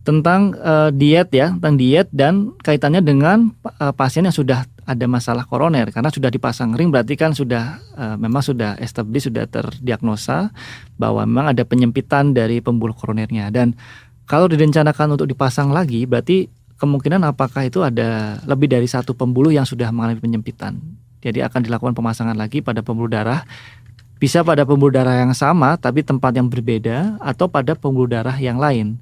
E: tentang diet ya, tentang diet dan kaitannya dengan pasien yang sudah ada masalah koroner, karena sudah dipasang ring berarti kan sudah memang sudah established, sudah terdiagnosa bahwa memang ada penyempitan dari pembuluh koronernya. Dan kalau direncanakan untuk dipasang lagi berarti kemungkinan apakah itu ada lebih dari satu pembuluh yang sudah mengalami penyempitan. Jadi akan dilakukan pemasangan lagi pada pembuluh darah, bisa pada pembuluh darah yang sama tapi tempat yang berbeda, atau pada pembuluh darah yang lain.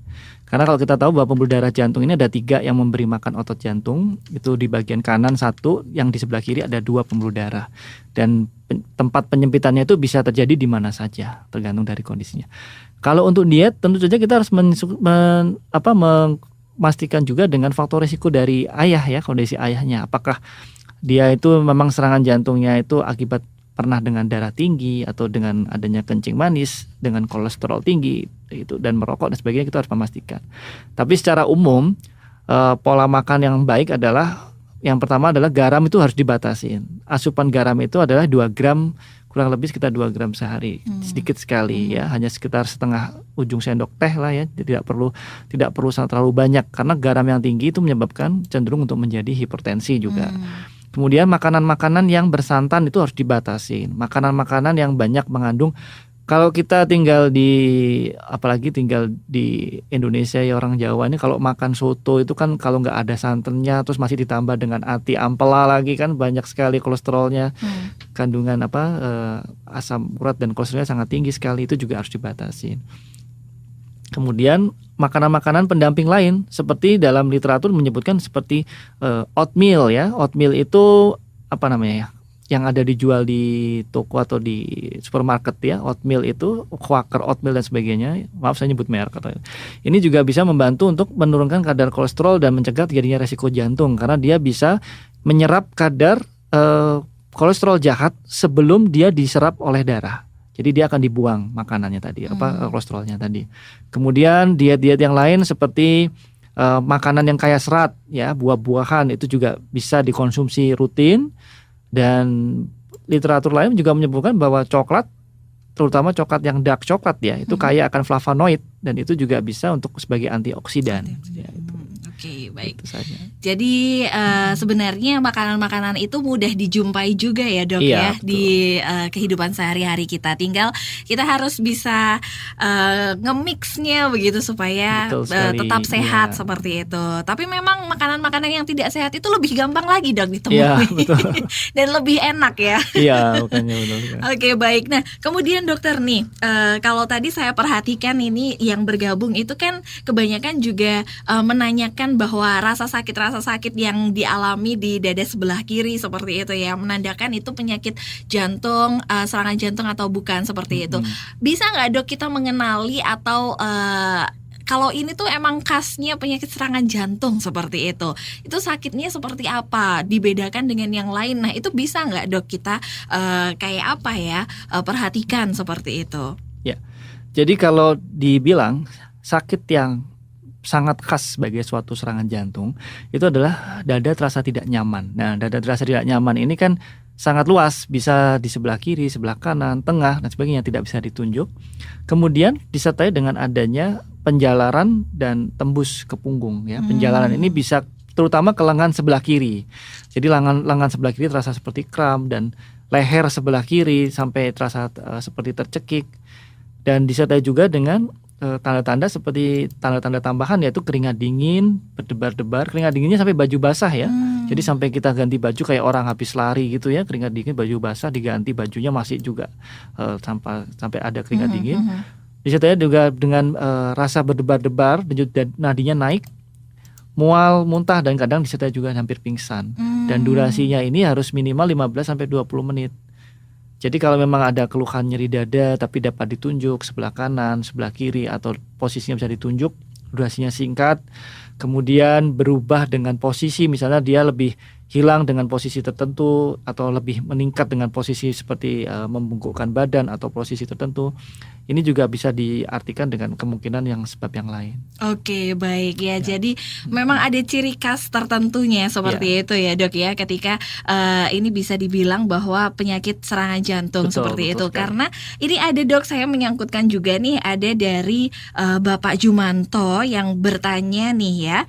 E: Karena kalau kita tahu bahwa pembuluh darah jantung ini ada 3 yang memberi makan otot jantung, itu di bagian kanan 1, yang di sebelah kiri ada 2 pembuluh darah. Dan tempat penyempitannya itu bisa terjadi di mana saja, tergantung dari kondisinya. Kalau untuk diet, tentu saja kita harus memastikan juga dengan faktor risiko dari ayah ya, kondisi ayahnya. Apakah dia itu memang serangan jantungnya itu akibat pernah dengan darah tinggi atau dengan adanya kencing manis, dengan kolesterol tinggi itu dan merokok dan sebagainya, kita harus memastikan. Tapi secara umum pola makan yang baik adalah yang pertama adalah garam itu harus dibatasin. Asupan garam itu adalah 2 gram, kurang lebih sekitar 2 gram sehari, sedikit sekali ya, hanya sekitar setengah ujung sendok teh lah ya, tidak perlu terlalu banyak karena garam yang tinggi itu menyebabkan cenderung untuk menjadi hipertensi juga. Kemudian makanan-makanan yang bersantan itu harus dibatasi. Makanan-makanan yang banyak mengandung, kalau kita apalagi tinggal di Indonesia ya, orang Jawa ini kalau makan soto itu kan kalau nggak ada santannya terus masih ditambah dengan ati ampela lagi kan banyak sekali kolesterolnya. Kandungan asam urat dan kolesterolnya sangat tinggi sekali, itu juga harus dibatasi. Kemudian makanan-makanan pendamping lain seperti dalam literatur menyebutkan seperti oatmeal ya. Oatmeal itu apa namanya ya, yang ada dijual di toko atau di supermarket ya. Oatmeal itu Quaker oatmeal dan sebagainya. Maaf saya nyebut merek. Ini juga bisa membantu untuk menurunkan kadar kolesterol dan mencegah terjadinya resiko jantung, karena dia bisa menyerap kadar kolesterol jahat sebelum dia diserap oleh darah. Jadi dia akan dibuang makanannya tadi, kolesterolnya tadi. Kemudian diet-diet yang lain seperti makanan yang kaya serat ya, buah-buahan itu juga bisa dikonsumsi rutin. Dan literatur lain juga menyebutkan bahwa coklat, terutama coklat yang dark coklat ya, itu kaya akan flavonoid dan itu juga bisa untuk sebagai antioksidan. Ya, itu.
D: Oke, baik.
E: Itu saja.
D: Jadi sebenarnya makanan-makanan itu mudah dijumpai juga ya dok ya
E: betul.
D: di kehidupan sehari-hari kita. Tinggal kita harus bisa nge-mixnya begitu supaya tetap sehat seperti itu. Tapi memang makanan-makanan yang tidak sehat itu lebih gampang lagi dok ditemui.
E: Iya, betul.
D: Dan lebih enak ya.
E: Iya, bukannya betul.
D: Oke, baik. Nah kemudian dokter nih, kalau tadi saya perhatikan ini yang bergabung itu kan kebanyakan juga menanyakan bahwa rasa sakit yang dialami di dada sebelah kiri seperti itu ya, menandakan itu penyakit jantung, serangan jantung atau bukan seperti itu. Bisa nggak dok kita mengenali atau kalau ini tuh emang khasnya penyakit serangan jantung seperti itu sakitnya seperti apa, dibedakan dengan yang lain? Nah itu bisa nggak dok kita kayak apa ya, perhatikan seperti itu?
E: Ya, jadi kalau dibilang sakit yang sangat khas sebagai suatu serangan jantung itu adalah dada terasa tidak nyaman. Nah, dada terasa tidak nyaman ini kan sangat luas, bisa di sebelah kiri, sebelah kanan, tengah dan sebagainya, tidak bisa ditunjuk. Kemudian disertai dengan adanya penjalaran dan tembus ke punggung ya. Penjalaran ini bisa terutama ke lengan sebelah kiri. Jadi lengan sebelah kiri terasa seperti kram, dan leher sebelah kiri sampai terasa seperti tercekik, dan disertai juga dengan tanda-tanda seperti tanda-tanda tambahan, yaitu keringat dingin, berdebar-debar. Keringat dinginnya sampai baju basah ya. Jadi sampai kita ganti baju kayak orang habis lari gitu ya, keringat dingin, baju basah diganti, bajunya masih juga sampai ada keringat dingin. Disertai juga dengan rasa berdebar-debar, dan nadinya naik, mual, muntah, dan kadang disertai juga hampir pingsan. Dan durasinya ini harus minimal 15 sampai 20 menit. Jadi kalau memang ada keluhan nyeri dada tapi dapat ditunjuk sebelah kanan, sebelah kiri, atau posisinya bisa ditunjuk, durasinya singkat, kemudian berubah dengan posisi, misalnya dia lebih hilang dengan posisi tertentu atau lebih meningkat dengan posisi seperti membungkukkan badan atau posisi tertentu, ini juga bisa diartikan dengan kemungkinan yang sebab yang lain.
D: Oke, baik ya. Jadi memang ada ciri khas tertentunya seperti itu ya, Dok ya. Ketika ini bisa dibilang bahwa penyakit serangan jantung seperti itu.
E: Sekali.
D: Karena ini ada, Dok, saya menyangkutkan juga nih, ada dari Bapak Jumanto yang bertanya nih ya.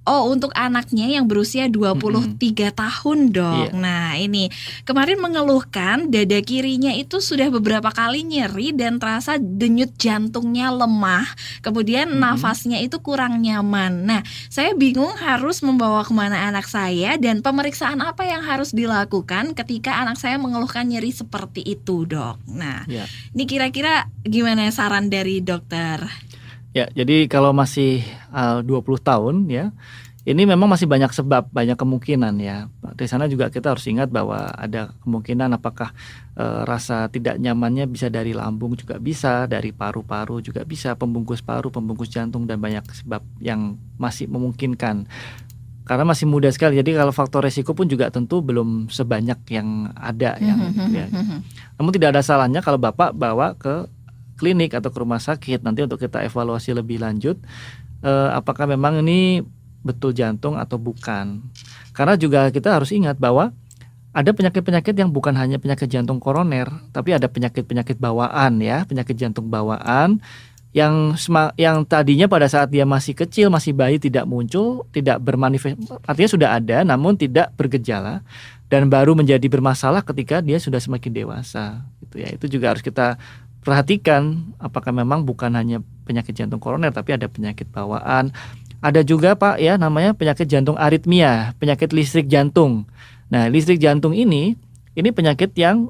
D: Untuk anaknya yang berusia 23 tahun, Dok.
E: Iya.
D: Nah, ini kemarin mengeluhkan dada kirinya itu sudah beberapa kali nyeri dan terasa denyut jantungnya lemah. Kemudian nafasnya itu kurang nyaman. Nah, saya bingung harus membawa kemana anak saya dan pemeriksaan apa yang harus dilakukan ketika anak saya mengeluhkan nyeri seperti itu, Dok. Nah,
E: Ya.
D: ini kira-kira gimana saran dari dokter?
E: Ya, jadi kalau masih 20 tahun ya, ini memang masih banyak sebab, banyak kemungkinan ya. Di sana juga kita harus ingat bahwa ada kemungkinan apakah rasa tidak nyamannya bisa dari lambung juga bisa, dari paru-paru juga bisa, pembungkus paru, pembungkus jantung, dan banyak sebab yang masih memungkinkan. Karena masih muda sekali, jadi kalau faktor resiko pun juga tentu belum sebanyak yang ada ya. Namun tidak ada salahnya kalau Bapak bawa ke klinik atau ke rumah sakit nanti untuk kita evaluasi lebih lanjut apakah memang ini betul jantung atau bukan. Karena juga kita harus ingat bahwa ada penyakit-penyakit yang bukan hanya penyakit jantung koroner, tapi ada penyakit-penyakit bawaan ya, penyakit jantung bawaan yang tadinya pada saat dia masih kecil, masih bayi tidak muncul, tidak bermanifest, artinya sudah ada namun tidak bergejala dan baru menjadi bermasalah ketika dia sudah semakin dewasa gitu ya. Itu juga harus kita perhatikan apakah memang bukan hanya penyakit jantung koroner tapi ada penyakit bawaan. Ada juga Pak ya namanya penyakit jantung aritmia, penyakit listrik jantung. Nah, listrik jantung ini penyakit yang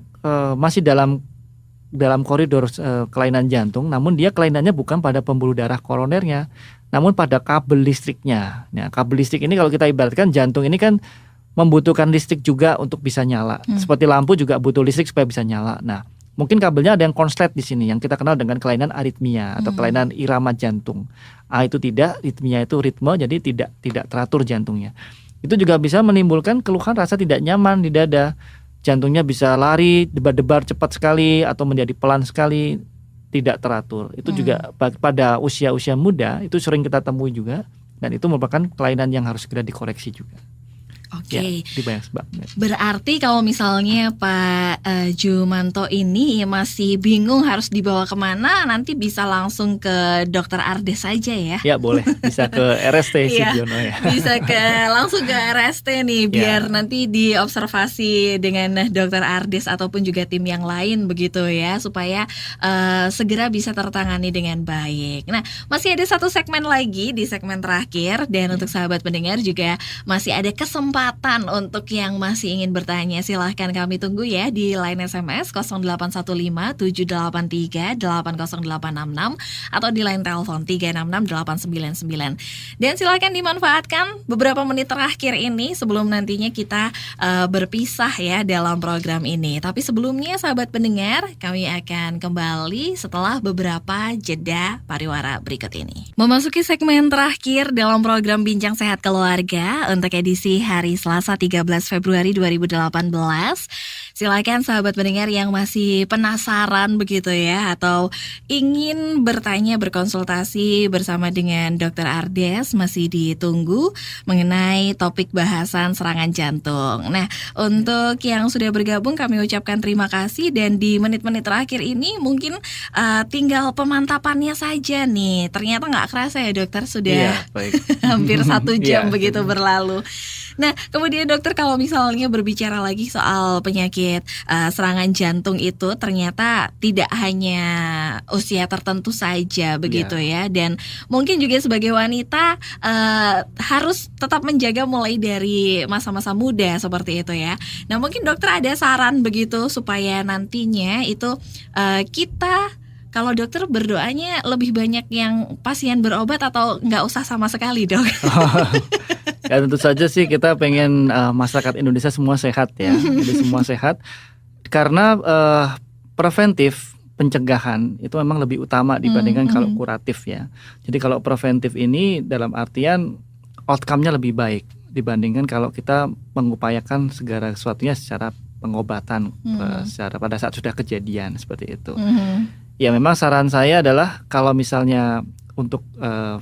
E: masih dalam koridor kelainan jantung, namun dia kelainannya bukan pada pembuluh darah koronernya, namun pada kabel listriknya. Nah, kabel listrik ini kalau kita ibaratkan jantung ini kan membutuhkan listrik juga untuk bisa nyala. Seperti lampu juga butuh listrik supaya bisa nyala. Nah, mungkin kabelnya ada yang konslet di sini yang kita kenal dengan kelainan aritmia atau kelainan irama jantung. Itu tidak, ritmia itu ritme, jadi tidak teratur jantungnya. Itu juga bisa menimbulkan keluhan rasa tidak nyaman di dada. Jantungnya bisa lari, debar-debar cepat sekali atau menjadi pelan sekali, tidak teratur. Itu juga pada usia-usia muda itu sering kita temui juga, dan itu merupakan kelainan yang harus segera dikoreksi juga.
D: Oke.
E: Ya, di banyak sebabnya.
D: Berarti kalau misalnya Pak Jumanto ini masih bingung harus dibawa kemana, nanti bisa langsung ke Dokter Ardes saja ya?
E: Ya boleh, bisa ke RST Sugiono ya.
D: Bisa langsung ke RST nih, biar nanti diobservasi dengan Dokter Ardes ataupun juga tim yang lain begitu ya, supaya segera bisa tertangani dengan baik. Nah, masih ada satu segmen lagi di segmen terakhir, dan untuk sahabat pendengar juga masih ada kesempatan untuk yang masih ingin bertanya. Silahkan kami tunggu ya di line SMS 0815 783 80866 atau di line telepon 366 899. Dan silahkan dimanfaatkan beberapa menit terakhir ini sebelum nantinya kita berpisah ya dalam program ini. Tapi sebelumnya sahabat pendengar, kami akan kembali setelah beberapa jeda pariwara berikut ini. Memasuki segmen terakhir dalam program Bincang Sehat Keluarga untuk edisi hari Selasa 13 Februari 2018. Silakan sahabat pendengar yang masih penasaran begitu ya, atau ingin bertanya, berkonsultasi bersama dengan Dokter Ardes, masih ditunggu mengenai topik bahasan serangan jantung. Nah, untuk yang sudah bergabung kami ucapkan terima kasih, dan di menit-menit terakhir ini mungkin tinggal pemantapannya saja nih. Ternyata nggak kerasa ya dokter, sudah hampir 1 jam begitu berlalu. Nah, kemudian dokter, kalau misalnya berbicara lagi soal penyakit serangan jantung itu, ternyata tidak hanya usia tertentu saja begitu ya, dan mungkin juga sebagai wanita harus tetap menjaga mulai dari masa-masa muda seperti itu ya. Nah, mungkin dokter ada saran begitu supaya nantinya itu kita, kalau dokter berdoanya lebih banyak yang pasien berobat atau nggak usah sama sekali, dok?
E: Ya tentu saja sih kita pengen masyarakat Indonesia semua sehat ya. Jadi semua sehat, karena preventif, pencegahan itu memang lebih utama dibandingkan kalau kuratif ya. Jadi kalau preventif ini dalam artian outcome-nya lebih baik dibandingkan kalau kita mengupayakan segala sesuatunya secara pengobatan secara pada saat sudah kejadian seperti itu. Ya memang saran saya adalah kalau misalnya untuk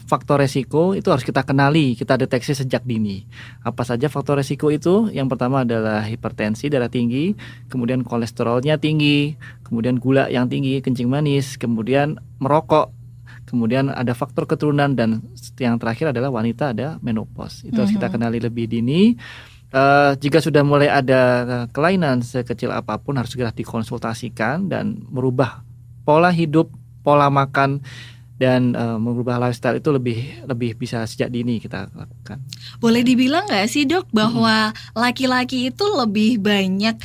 E: faktor resiko itu harus kita kenali, kita deteksi sejak dini. Apa saja faktor resiko itu? Yang pertama adalah hipertensi, darah tinggi, kemudian kolesterolnya tinggi, kemudian gula yang tinggi, kencing manis, kemudian merokok, kemudian ada faktor keturunan, dan yang terakhir adalah wanita ada menopause. Itu harus kita kenali lebih dini. Jika sudah mulai ada kelainan sekecil apapun harus segera dikonsultasikan dan merubah pola hidup, pola makan, dan mengubah lifestyle itu lebih bisa sejak dini kita lakukan.
D: Boleh dibilang nggak sih dok bahwa laki-laki itu lebih banyak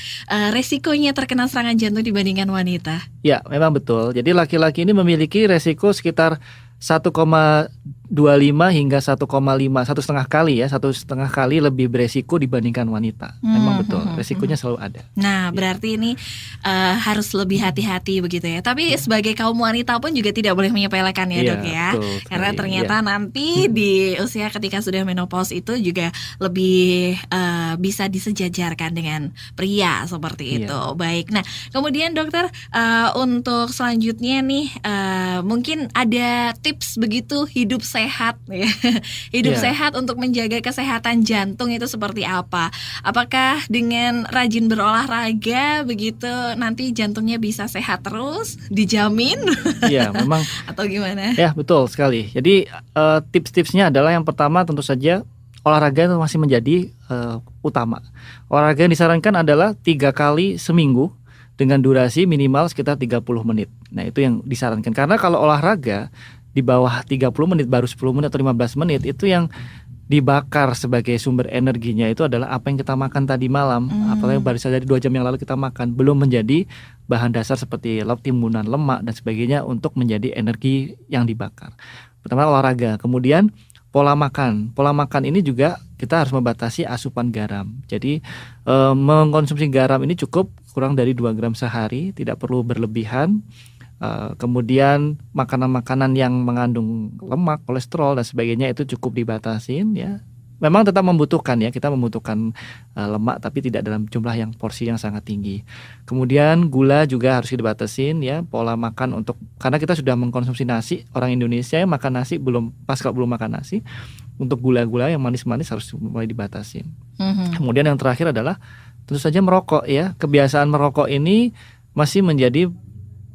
D: resikonya terkena serangan jantung dibandingkan wanita?
E: Ya, memang betul. Jadi laki-laki ini memiliki resiko sekitar 1,25 hingga 1,5, 1,5 kali ya, 1,5 kali lebih beresiko dibandingkan wanita. Memang betul, resikonya selalu ada.
D: Nah, berarti ini harus lebih hati-hati begitu ya. Tapi sebagai kaum wanita pun juga tidak boleh menyepelekan ya
E: Iya,
D: dok ya.
E: betul,
D: Karena
E: sekali.
D: ternyata nanti di usia ketika sudah menopause itu juga lebih bisa disejajarkan dengan pria seperti itu. Baik. Nah, kemudian dokter untuk selanjutnya nih mungkin ada tips begitu hidup sehat ya. Hidup
E: Iya.
D: sehat untuk menjaga kesehatan jantung itu seperti apa? Apakah dengan rajin berolahraga begitu nanti jantungnya bisa sehat terus? Dijamin
E: Iya, memang.
D: atau gimana?
E: Ya, betul sekali. Jadi tips-tipsnya adalah yang pertama tentu saja olahraga itu masih menjadi utama. Olahraga yang disarankan adalah 3 kali seminggu dengan durasi minimal sekitar 30 menit. Nah, itu yang disarankan. Karena kalau olahraga di bawah 30 menit, baru 10 menit atau 15 menit, itu yang dibakar sebagai sumber energinya itu adalah apa yang kita makan tadi malam. Apalagi baru saja 2 jam yang lalu kita makan, belum menjadi bahan dasar seperti timbunan lemak dan sebagainya untuk menjadi energi yang dibakar. Pertama olahraga, kemudian pola makan. Pola makan ini juga kita harus membatasi asupan garam. Jadi mengkonsumsi garam ini cukup kurang dari 2 gram sehari, tidak perlu berlebihan. Kemudian makanan-makanan yang mengandung lemak, kolesterol dan sebagainya itu cukup dibatasin ya. Memang tetap membutuhkan ya, kita membutuhkan lemak tapi tidak dalam jumlah yang porsi yang sangat tinggi. Kemudian gula juga harus dibatasin ya, pola makan untuk, karena kita sudah mengkonsumsi nasi, orang Indonesia yang makan nasi belum pas, kalau belum makan nasi, untuk gula-gula yang manis-manis harus mulai dibatasin. Kemudian yang terakhir adalah tentu saja merokok ya. Kebiasaan merokok ini masih menjadi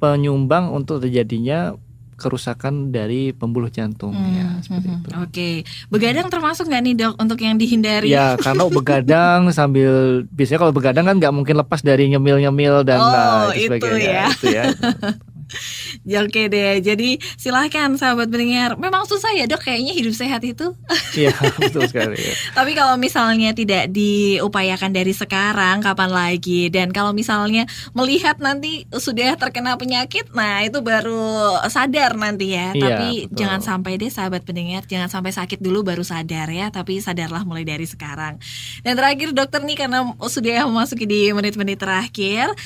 E: penyumbang untuk terjadinya kerusakan dari pembuluh jantung ya, seperti itu.
D: Oke, begadang termasuk nggak nih dok untuk yang dihindari?
E: Ya, karena begadang sambil, biasanya kalau begadang kan nggak mungkin lepas dari nyemil-nyemil dan itu
D: itu
E: sebagainya.
D: ya.
E: Itu ya.
D: Ya, oke deh, jadi silahkan sahabat pendengar. Memang susah ya dok kayaknya hidup sehat itu.
E: Iya, betul sekali ya.
D: Tapi kalau misalnya tidak diupayakan dari sekarang, kapan lagi? Dan kalau misalnya melihat nanti sudah terkena penyakit, nah itu baru sadar nanti ya.
E: Iya,
D: Tapi
E: betul.
D: jangan sampai deh sahabat pendengar, jangan sampai sakit dulu baru sadar ya. Tapi sadarlah mulai dari sekarang. Dan terakhir dokter nih, karena sudah memasuki di menit-menit terakhir,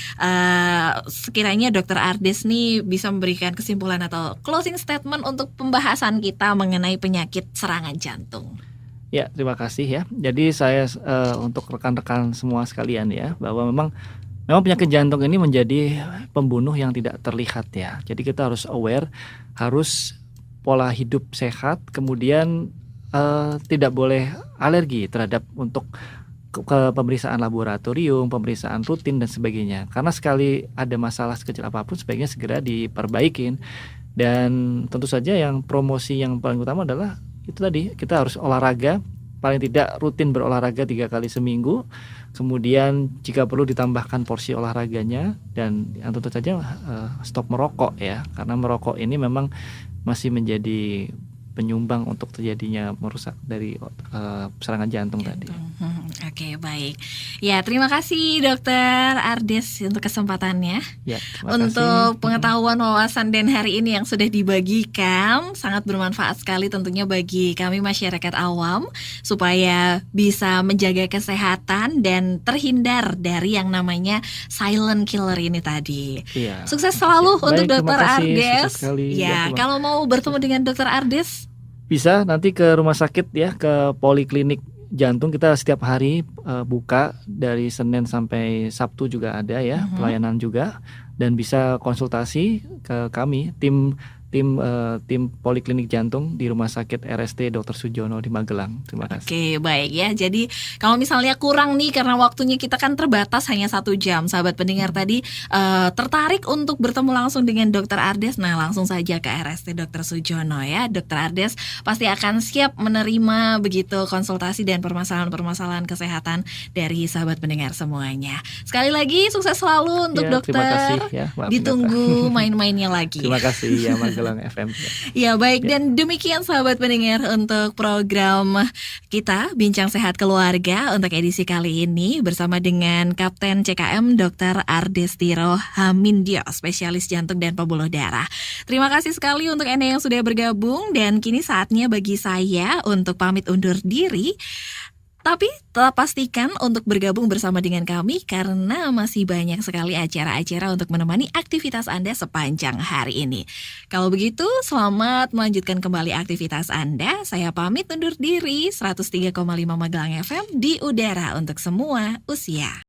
D: sekiranya dokter Ardes nih bisa memberikan kesimpulan atau closing statement untuk pembahasan kita mengenai penyakit serangan jantung.
E: Ya, terima kasih ya. Jadi saya untuk rekan-rekan semua sekalian ya, bahwa memang penyakit jantung ini menjadi pembunuh yang tidak terlihat ya. Jadi kita harus aware, harus pola hidup sehat, kemudian tidak boleh alergi terhadap untuk ke pemeriksaan laboratorium, pemeriksaan rutin dan sebagainya. Karena sekali ada masalah sekecil apapun sebaiknya segera diperbaikin. Dan tentu saja yang promosi yang paling utama adalah itu tadi, kita harus olahraga, paling tidak rutin berolahraga 3 kali seminggu. Kemudian jika perlu ditambahkan porsi olahraganya, dan yang tentu saja stop merokok ya, karena merokok ini memang masih menjadi penyumbang untuk terjadinya merusak dari serangan jantung tadi.
D: Oke, baik. Ya, terima kasih Dokter Ardes untuk kesempatannya.
E: Ya, terima kasih.
D: Untuk pengetahuan, wawasan dan hari ini yang sudah dibagikan sangat bermanfaat sekali tentunya bagi kami masyarakat awam supaya bisa menjaga kesehatan dan terhindar dari yang namanya silent killer ini tadi.
E: Iya.
D: Sukses selalu
E: Baik,
D: untuk
E: terima
D: Dokter
E: kasih,
D: Ardes.
E: sukses sekali. Ya,
D: Ya,
E: terima-
D: kalau mau bertemu dengan Dokter Ardes
E: Bisa nanti ke rumah sakit ya, ke poliklinik jantung kita setiap hari buka dari Senin sampai Sabtu juga ada ya, pelayanan juga, dan bisa konsultasi ke kami tim Poliklinik Jantung di Rumah Sakit RST Dr. Sujono di Magelang. Terima kasih.
D: Oke, baik ya. Jadi kalau misalnya kurang nih karena waktunya kita kan terbatas hanya 1 jam, sahabat pendengar tadi tertarik untuk bertemu langsung dengan Dr. Ardes, nah langsung saja ke RST Dr. Sujono ya. Dr. Ardes pasti akan siap menerima begitu konsultasi dan permasalahan-permasalahan kesehatan dari sahabat pendengar semuanya. Sekali lagi sukses selalu untuk
E: Ya,
D: dokter.
E: terima kasih ya, Mbak
D: Ditunggu main-mainnya lagi.
E: Terima kasih ya Magelang FM.
D: Ya baik, dan demikian sahabat pendengar untuk program kita Bincang Sehat Keluarga untuk edisi kali ini bersama dengan Kapten CKM Dr. Ardestiro Hamindyo, spesialis jantung dan pembuluh darah. Terima kasih sekali untuk Anda yang sudah bergabung, dan kini saatnya bagi saya untuk pamit undur diri. Tapi tetap pastikan untuk bergabung bersama dengan kami karena masih banyak sekali acara-acara untuk menemani aktivitas Anda sepanjang hari ini. Kalau begitu, selamat melanjutkan kembali aktivitas Anda. Saya pamit undur diri, 103,5 Magelang FM di udara untuk semua usia.